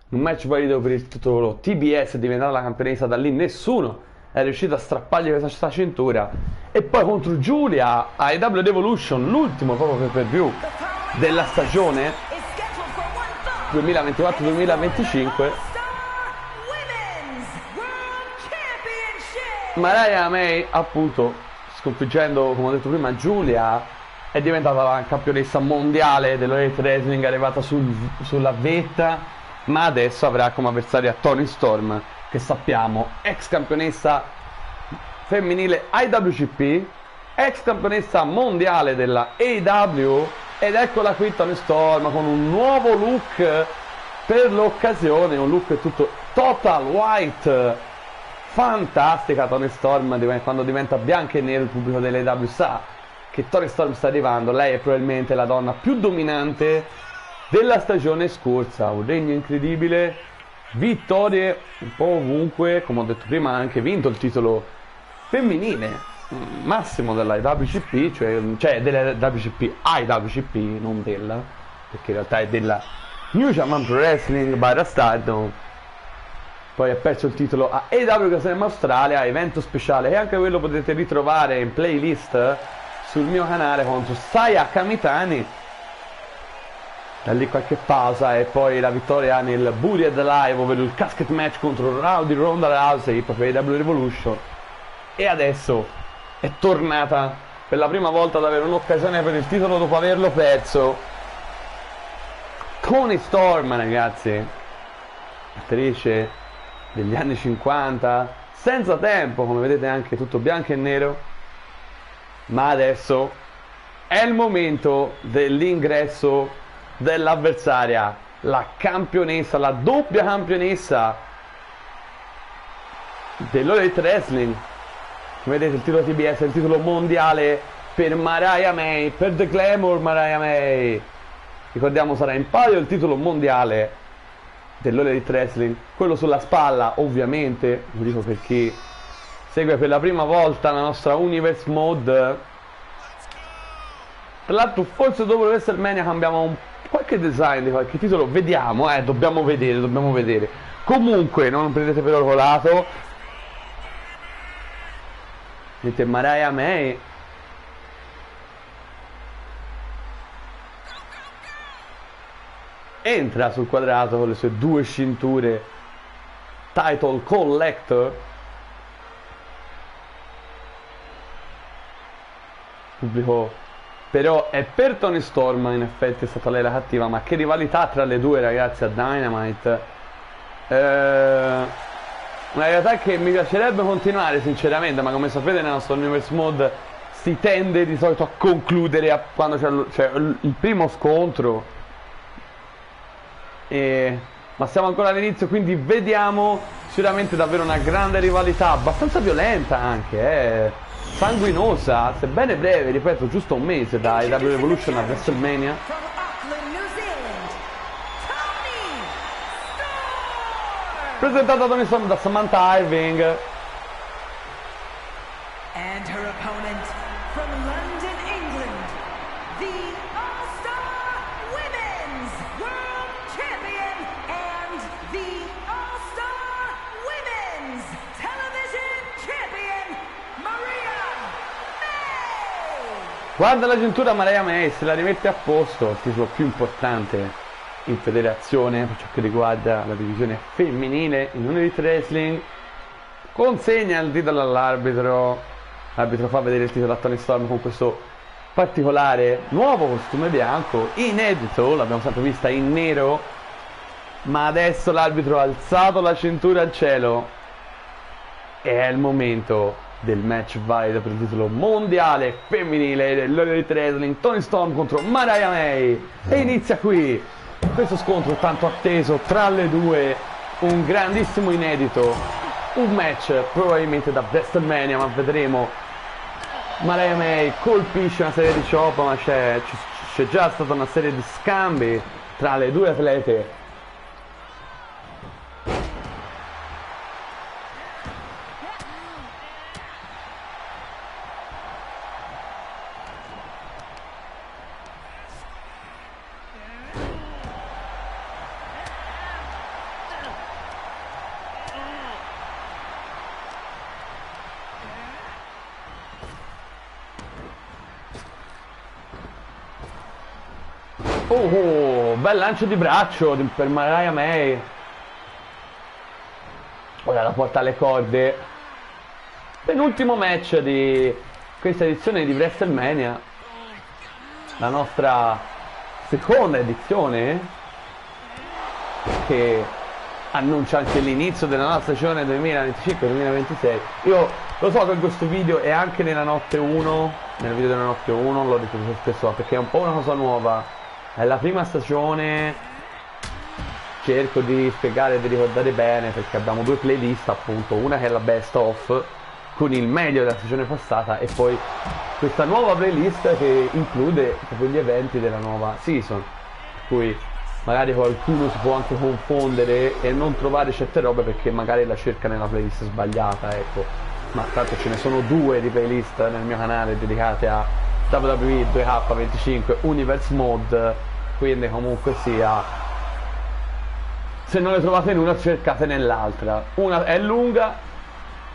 in un match valido per il titolo TBS, è diventata la campionessa. Da lì nessuno è riuscito a strappargli questa cintura. E poi contro Giulia a AEW Revolution, l'ultimo proprio per view della stagione 2024-2025, Mariah May, appunto, sconfiggendo, come ho detto prima, Giulia, è diventata la campionessa mondiale dell'Elite Wrestling, è arrivata sulla vetta, ma adesso avrà come avversaria Toni Storm, che sappiamo ex campionessa femminile IWGP, ex campionessa mondiale della AEW. Ed eccola qui Toni Storm con un nuovo look per l'occasione, un look tutto total white. Fantastica Toni Storm, quando diventa bianco e nero il pubblico delle AEW sa che Toni Storm sta arrivando. Lei è probabilmente la donna più dominante della stagione scorsa, un regno incredibile, vittorie un po' ovunque, come ho detto prima ha anche vinto il titolo femminile massimo della IWGP, cioè della IWGP IWGP, non della, perché in realtà è della New Japan Pro Wrestling by Stardom. Poi ha perso il titolo a AEW Casem Australia, evento speciale, e anche quello potete ritrovare in playlist sul mio canale contro Saya Kamitani. Da lì qualche pausa e poi la vittoria nel Buried Live, ovvero il casket match contro Rowdy Ronda Rousey, proprio AEW Revolution. E adesso è tornata per la prima volta ad avere un'occasione per il titolo dopo averlo perso. Toni Storm, ragazzi, attrice degli anni 50, senza tempo, come vedete anche tutto bianco e nero, ma adesso è il momento dell'ingresso dell'avversaria, la campionessa, la doppia campionessa dell'Elite Wrestling. Vedete il titolo TBS, il titolo mondiale per Mariah May, per The Glamour Mariah May. Ricordiamo sarà in palio il titolo mondiale dell'Elite Wrestling, quello sulla spalla ovviamente, lo dico per chi segue per la prima volta la nostra Universe Mode. Tra l'altro forse dopo WrestleMania cambiamo qualche design di qualche titolo, vediamo, dobbiamo vedere. Comunque non prendete per orolato. Vedete Mariah May entra sul quadrato con le sue due cinture Title Collector. Pubblico però è per Toni Storm, in effetti è stata lei la cattiva, ma che rivalità tra le due, ragazzi, a Dynamite. Una realtà che mi piacerebbe continuare sinceramente, ma come sapete nel nostro Universe Mode si tende di solito a concludere quando c'è il primo scontro, ma siamo ancora all'inizio, quindi vediamo sicuramente davvero una grande rivalità, abbastanza violenta anche, sanguinosa, sebbene breve, ripeto, giusto un mese da AEW Revolution a WrestleMania.
From Auckland, New Zealand, Toni Storm!
Presentato da Toni Storm da Samantha Irving.
And her opponent from London, England, the All-Star Women's World Champion and the All-Star Women's Television Champion, Maria May!
Guarda la cintura Mariah May, se la rimette a posto, il titolo più importante in federazione per ciò che riguarda la divisione femminile in un Elite Wrestling. Consegna il titolo all'arbitro. L'arbitro fa vedere il titolo a Toni Storm con questo particolare nuovo costume bianco, inedito, l'abbiamo sempre vista in nero, ma adesso l'arbitro ha alzato la cintura al cielo e è il momento del match valido per il titolo mondiale femminile dell'Elite Wrestling, Toni Storm contro Mariah May, e inizia qui questo scontro tanto atteso tra le due, un grandissimo inedito, un match probabilmente da WrestleMania, ma vedremo. Mariah May colpisce una serie di chop, ma c'è già stata una serie di scambi tra le due atlete. Oh, bel lancio di braccio per Mariah May. Ora la porta alle corde. Penultimo match di questa edizione di WrestleMania, la nostra seconda edizione, che annuncia anche l'inizio della nostra stagione 2025-2026. Io lo so che questo video è anche nella notte 1, nel video della notte 1 l'ho ripetuto spesso perché è un po' una cosa nuova. È la prima stagione, cerco di spiegare e di ricordare bene perché abbiamo due playlist, appunto, una che è la best of con il meglio della stagione passata e poi questa nuova playlist che include proprio gli eventi della nuova season, per cui magari qualcuno si può anche confondere e non trovare certe robe perché magari la cerca nella playlist sbagliata, ecco, ma tanto ce ne sono due di playlist nel mio canale dedicate a WWE 2K25 Universe Mode, quindi comunque sia, se non le trovate in una cercate nell'altra, una è lunga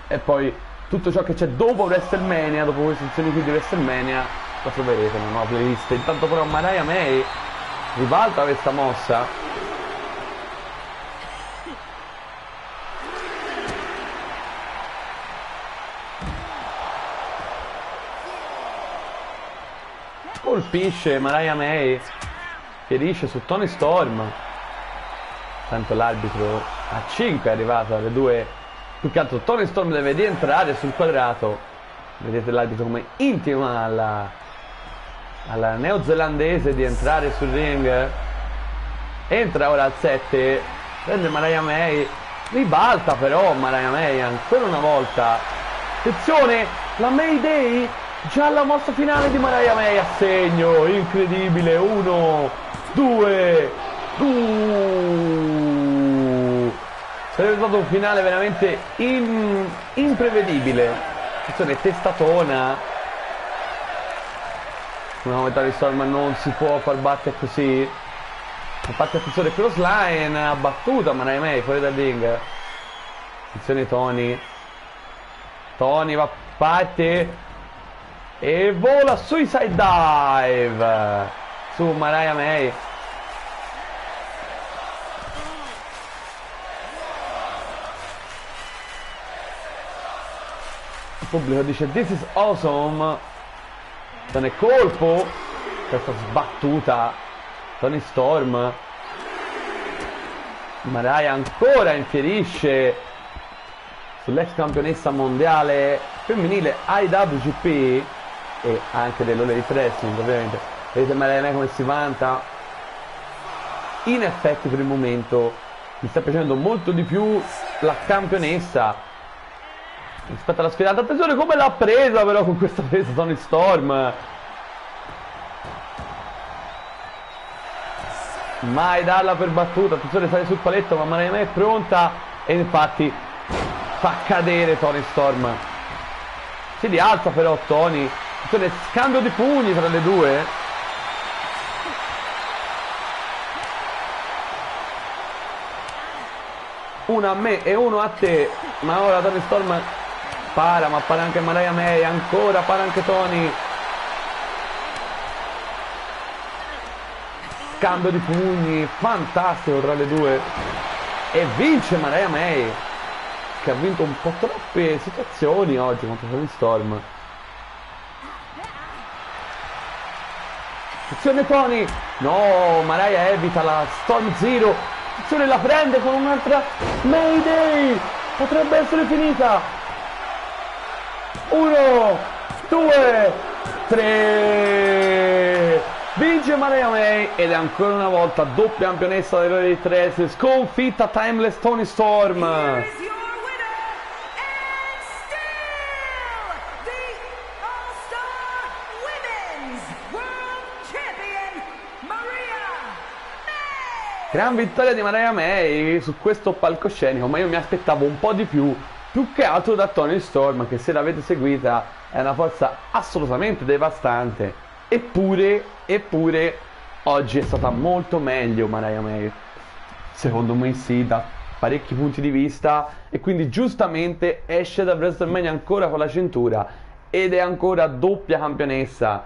e poi tutto ciò che c'è dopo WrestleMania, dopo queste edizioni qui di WrestleMania lo troverete nella nuova playlist. Intanto però Mariah May ribalta questa mossa, colpisce Mariah May, ferisce su Toni Storm. Tanto l'arbitro a 5 è arrivato alle due, più che altro Toni Storm deve rientrare sul quadrato. Vedete l'arbitro come intima alla neozelandese di entrare sul ring. Entra ora al 7, prende Mariah May, ribalta però Mariah May ancora una volta. Attenzione, la Mayday, già la mossa finale di Mariah May a segno, incredibile, 1, 2, sarebbe stato un finale veramente imprevedibile. Attenzione, testatona, una metà di Storm non si può far battere così. A parte attenzione, crossline, ha battuta Mariah May fuori dal ring. Attenzione Toni va, parte e vola, suicide dive su Mariah May. pubblico dice "This is awesome". Se ne colpo, questa sbattuta, Toni Storm. Mariah ancora infierisce sull'ex campionessa mondiale femminile IWGP e anche dell'All Elite Wrestling, ovviamente. Vedete Mariah come si vanta. In effetti per il momento mi sta piacendo molto di più la campionessa rispetto alla sfidata. Attenzione come l'ha presa però con questa presa Toni Storm. Mai darla per battuta. Attenzione, sale sul paletto ma Mariah è pronta e infatti fa cadere Toni Storm. Si rialza però Toni. Attenzione, scambio di pugni tra le due. Uno a me e uno a te. Ma ora Toni Storm para, ma para anche Mariah May. Ancora para anche Toni. Cambio di pugni fantastico tra le due. E vince Mariah May, che ha vinto un po' troppe situazioni oggi contro Toni Storm. Attenzione Toni. No, Mariah evita la Storm Zero. Attenzione, la prende con un'altra Mayday. Potrebbe essere finita. 1, 2, 3. Vince Mariah May ed è ancora una volta doppia campionessa dell'All Elite Wrestling, sconfitta Timeless Toni Storm.
Here's your winner, and still the All-Star Women's World Champion, Mariah May.
Gran vittoria di Mariah May su questo palcoscenico, ma io mi aspettavo un po' di più che altro da Toni Storm, che se l'avete seguita è una forza assolutamente devastante. Eppure oggi è stata molto meglio Mariah May, secondo me sì, da parecchi punti di vista, e quindi giustamente esce da WrestleMania ancora con la cintura ed è ancora doppia campionessa.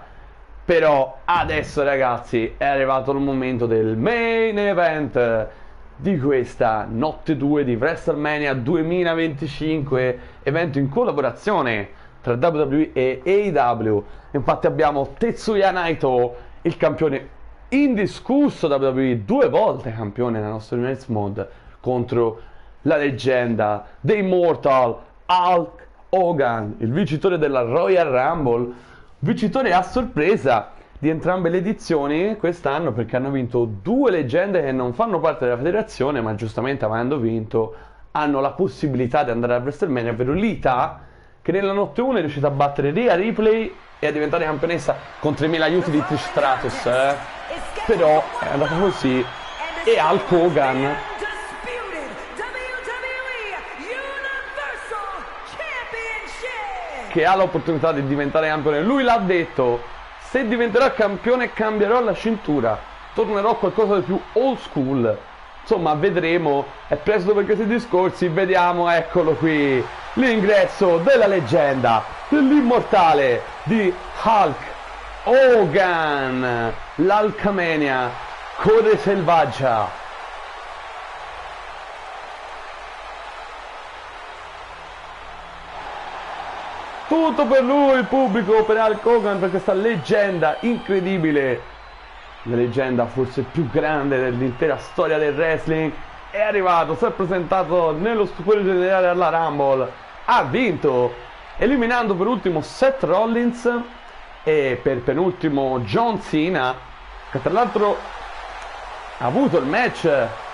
Però adesso ragazzi è arrivato il momento del main event di questa notte 2 di WrestleMania 2025, evento in collaborazione tra WWE e AEW. Infatti abbiamo Tetsuya Naito, il campione indiscusso WWE, 2 volte campione nella nostra United Mode, contro la leggenda dei Mortal Hulk Hogan, il vincitore della Royal Rumble, vincitore a sorpresa di entrambe le edizioni quest'anno, perché hanno vinto 2 leggende che non fanno parte della federazione, ma giustamente avendo vinto hanno la possibilità di andare a WrestleMania, ovvero Lita, che nella notte 1 è riuscita a battere Rhea Ripley e a diventare campionessa con 3.000 aiuti di Trish Stratus, però è andata così. E Hulk Hogan, che ha l'opportunità di diventare campione, lui l'ha detto: se diventerò campione cambierò la cintura, tornerò a qualcosa di più old school. Insomma, vedremo, è presto per questi discorsi, vediamo, eccolo qui, l'ingresso della leggenda, dell'immortale di Hulk Hogan, l'Hulkamania, code selvaggia. Tutto per lui, il pubblico, per Hulk Hogan, per questa leggenda incredibile. La leggenda forse più grande dell'intera storia del wrestling. È arrivato, si è presentato nello stupore generale alla Rumble, ha vinto, eliminando per ultimo Seth Rollins e per penultimo John Cena, che tra l'altro ha avuto il match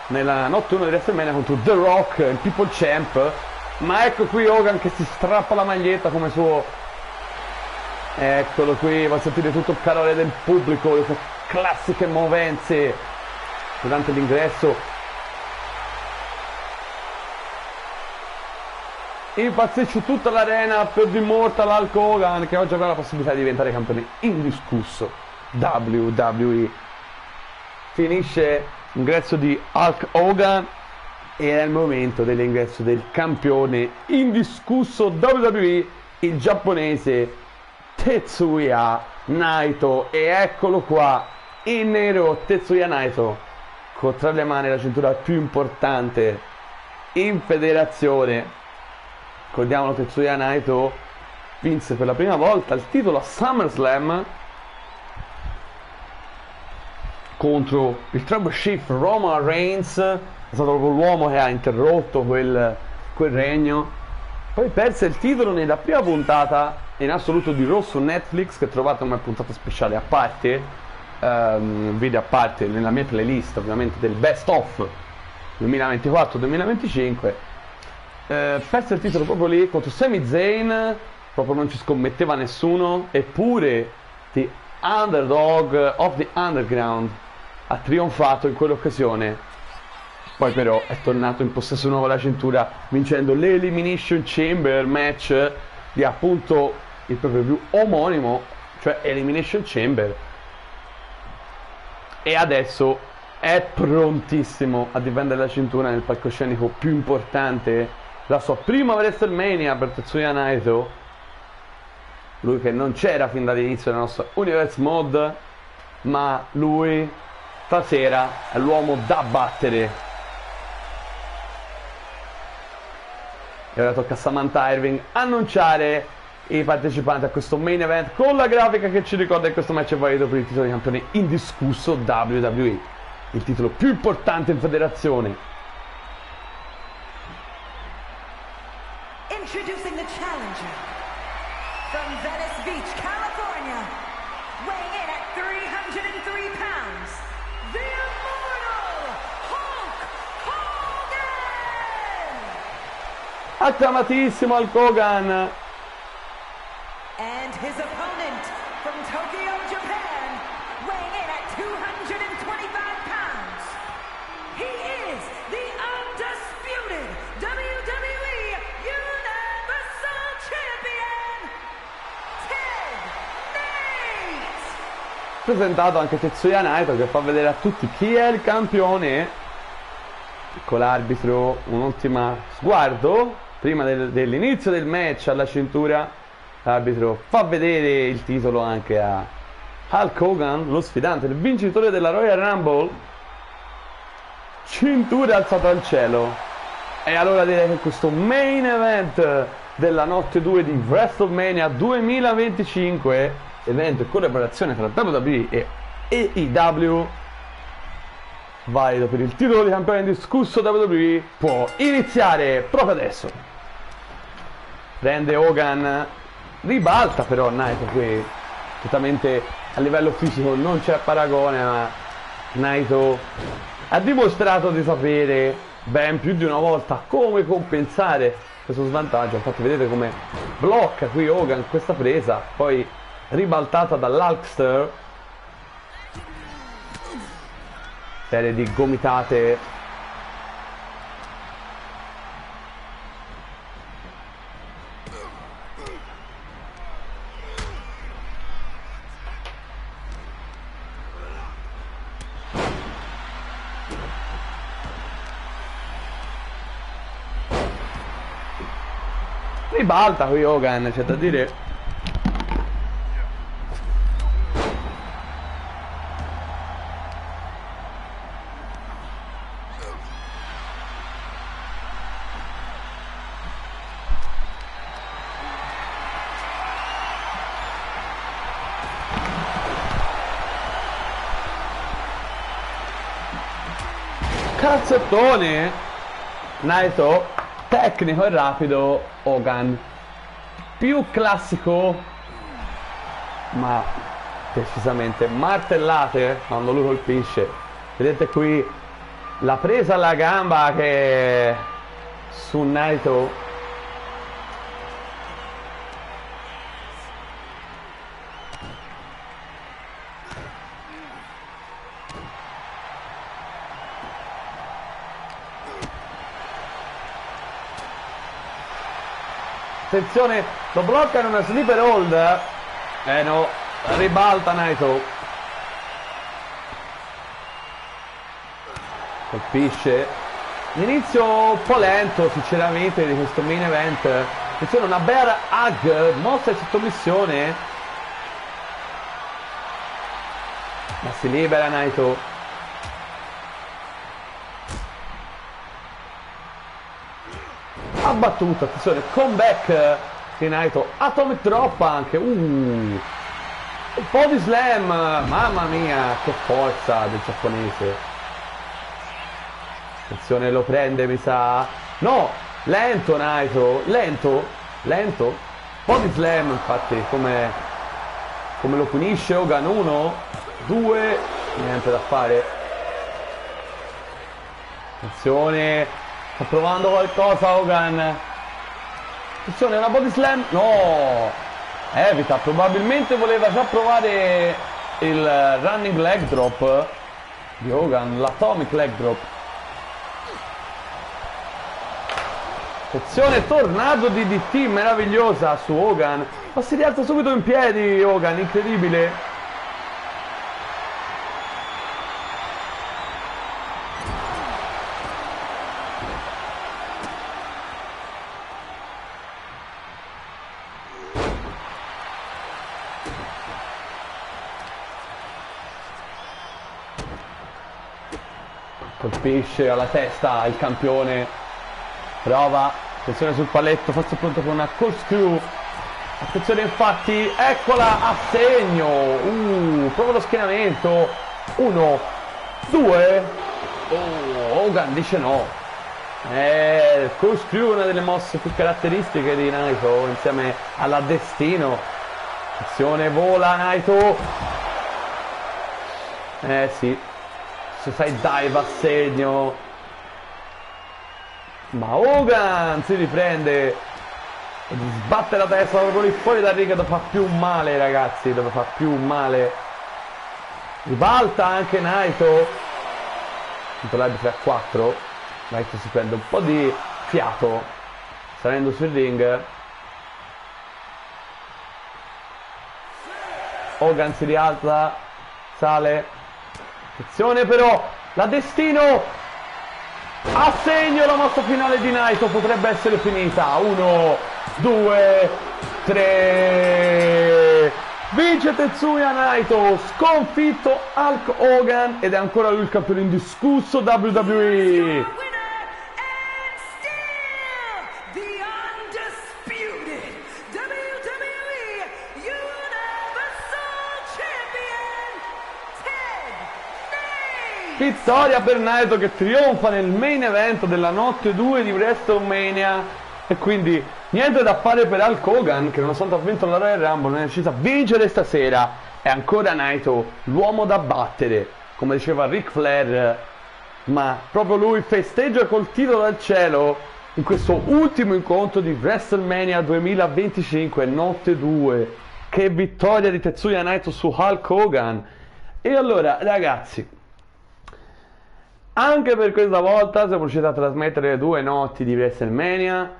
nella notte 1 di WrestleMania contro The Rock, il People Champ. Ma ecco qui Hogan che si strappa la maglietta come suo... Eccolo qui, va a sentire tutto il calore del pubblico, le sue classiche movenze durante l'ingresso. Impazzisce tutta l'arena per The Immortal Hulk Hogan, che oggi avrà la possibilità di diventare campione indiscusso WWE. Finisce l'ingresso di Hulk Hogan e è il momento dell'ingresso del campione indiscusso WWE, il giapponese Tetsuya Naito. E eccolo qua, in nero Tetsuya Naito, con tra le mani la cintura più importante in federazione. Ricordiamolo, Tetsuya Naito vinse per la prima volta il titolo a SummerSlam contro il Tribal Chief Roman Reigns. È stato proprio l'uomo che ha interrotto quel regno. Poi perse il titolo nella prima puntata in assoluto di Raw su Netflix, che trovate come puntata speciale a parte, un video a parte nella mia playlist ovviamente del Best of 2024-2025. Perse il titolo proprio lì contro Sami Zayn, proprio non ci scommetteva nessuno, eppure The Underdog of the Underground ha trionfato in quell'occasione. Poi però è tornato in possesso nuovo della cintura vincendo l'Elimination Chamber match di appunto il pay-per-view omonimo, cioè Elimination Chamber, e adesso è prontissimo a difendere la cintura nel palcoscenico più importante, la sua prima WrestleMania per Tetsuya Naito, lui che non c'era fin dall'inizio della nostra Universe Mod, ma lui stasera è l'uomo da battere. E ora tocca a Samantha Irving annunciare i partecipanti a questo main event con la grafica che ci ricorda che questo match è valido per il titolo di campione indiscusso WWE, il titolo più importante in federazione.
Introducing the challenger from Venice Beach, California, weighing in at 303 pounds, the immortal Hulk Hogan!
Acclamatissimo Hulk Hogan.
And his opponent from Tokyo, Japan, weighing in at 225 pounds, he is the undisputed WWE Universal Champion, Ted Nate!
Presentato anche Tetsuya Naito, che fa vedere a tutti chi è il campione. Con l'arbitro un ultimo sguardo prima dell'inizio del match alla cintura. L'arbitro fa vedere il titolo anche a Hulk Hogan, lo sfidante, il vincitore della Royal Rumble. Cintura alzata al cielo. E allora direi che questo main event della notte 2 di WrestleMania 2025, evento in collaborazione tra WWE e AEW, valido per il titolo di campione indiscusso WWE, può iniziare proprio adesso. Prende Hogan, ribalta però Naito qui, totalmente a livello fisico non c'è paragone, ma Naito ha dimostrato di sapere ben più di una volta come compensare questo svantaggio. Infatti vedete come blocca qui Hogan questa presa, poi ribaltata dall'Hulkster, serie di gomitate. Ribalta qui Hogan, c'è da dire. Cazzettone Naito, tecnico e rapido Hogan, più classico ma decisamente martellate quando lui colpisce. Vedete qui la presa alla gamba che su Naito. Attenzione, lo blocca in una sleeper hold. No, ribalta Naito. Colpisce. L'inizio un po' lento sinceramente di questo main event. Attenzione, una bear hug, mossa di sottomissione. Ma si libera Naito. Abbattuto, attenzione, comeback di Naito. Atomic Drop anche. Un po' di slam. Mamma mia, che forza del giapponese. Attenzione, lo prende, mi sa. No, lento Naito. Lento. Un po' di slam, infatti, come lo punisce Hogan. 1, 2, niente da fare. Attenzione, sta provando qualcosa Hogan. Attenzione, una body slam. No, evita. Probabilmente voleva già provare il running leg drop di Hogan, l'atomic leg drop. Attenzione, tornado di DT meravigliosa su Hogan. Ma si rialza subito in piedi Hogan, incredibile. Colpisce alla testa il campione. Prova, attenzione sul paletto, forse è pronto per una corkscrew. Attenzione infatti, eccola a segno. Prova lo schienamento. 1, 2. Hogan dice no. Il corkscrew è una delle mosse più caratteristiche di Naito insieme alla Destino. Attenzione, vola Naito. Sì, se sai dive a segno. Ma Hogan si riprende e sbatte la testa proprio lì fuori dal ring, dove fa più male ragazzi, dove fa più male. Ribalta anche Naito. L'arbitro a 4. Naito si prende un po' di fiato salendo sul ring. Hogan si rialza, sale. Attenzione però, la Destino a segno, la mossa finale di Naito potrebbe essere finita. 1, 2, 3. Vince Tetsuya Naito, sconfitto Hulk Hogan ed è ancora lui il campione indiscusso WWE. Vittoria per Naito che trionfa nel main event della notte 2 di WrestleMania. E quindi niente da fare per Hulk Hogan, che nonostante ha vinto la Royal Rumble non è riuscito a vincere stasera. È ancora Naito l'uomo da battere, come diceva Ric Flair. Ma proprio lui festeggia col titolo dal cielo in questo ultimo incontro di WrestleMania 2025, notte 2. Che vittoria di Tetsuya Naito su Hulk Hogan. E allora ragazzi, anche per questa volta siamo riusciti a trasmettere 2 notti di WrestleMania.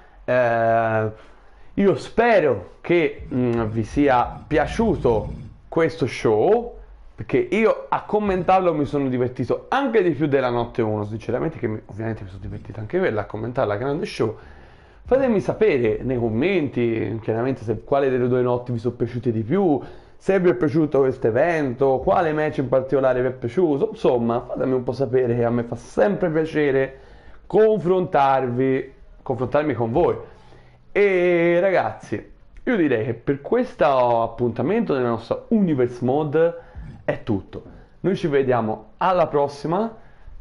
Io spero che vi sia piaciuto questo show, perché io a commentarlo mi sono divertito anche di più della notte 1, sinceramente, che ovviamente mi sono divertito anche quella a commentare la grande show. Fatemi sapere nei commenti chiaramente quale delle 2 notti vi sono piaciute di più, se vi è piaciuto questo evento, quale match in particolare vi è piaciuto. Insomma, fatemi un po' sapere, che a me fa sempre piacere confrontarmi con voi. E ragazzi, io direi che per questo appuntamento nella nostra Universe Mode è tutto. Noi ci vediamo alla prossima,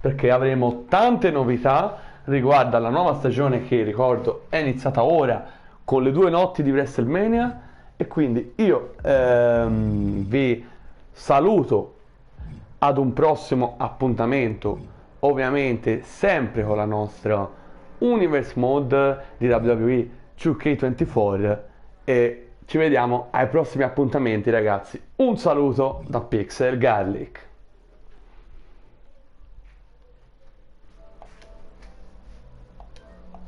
perché avremo tante novità riguardo alla nuova stagione che, ricordo, è iniziata ora con le 2 notti di WrestleMania. E quindi io vi saluto ad un prossimo appuntamento, ovviamente sempre con la nostra Universe Mode di WWE 2K24, e ci vediamo ai prossimi appuntamenti ragazzi. Un saluto da Pixel Garlic.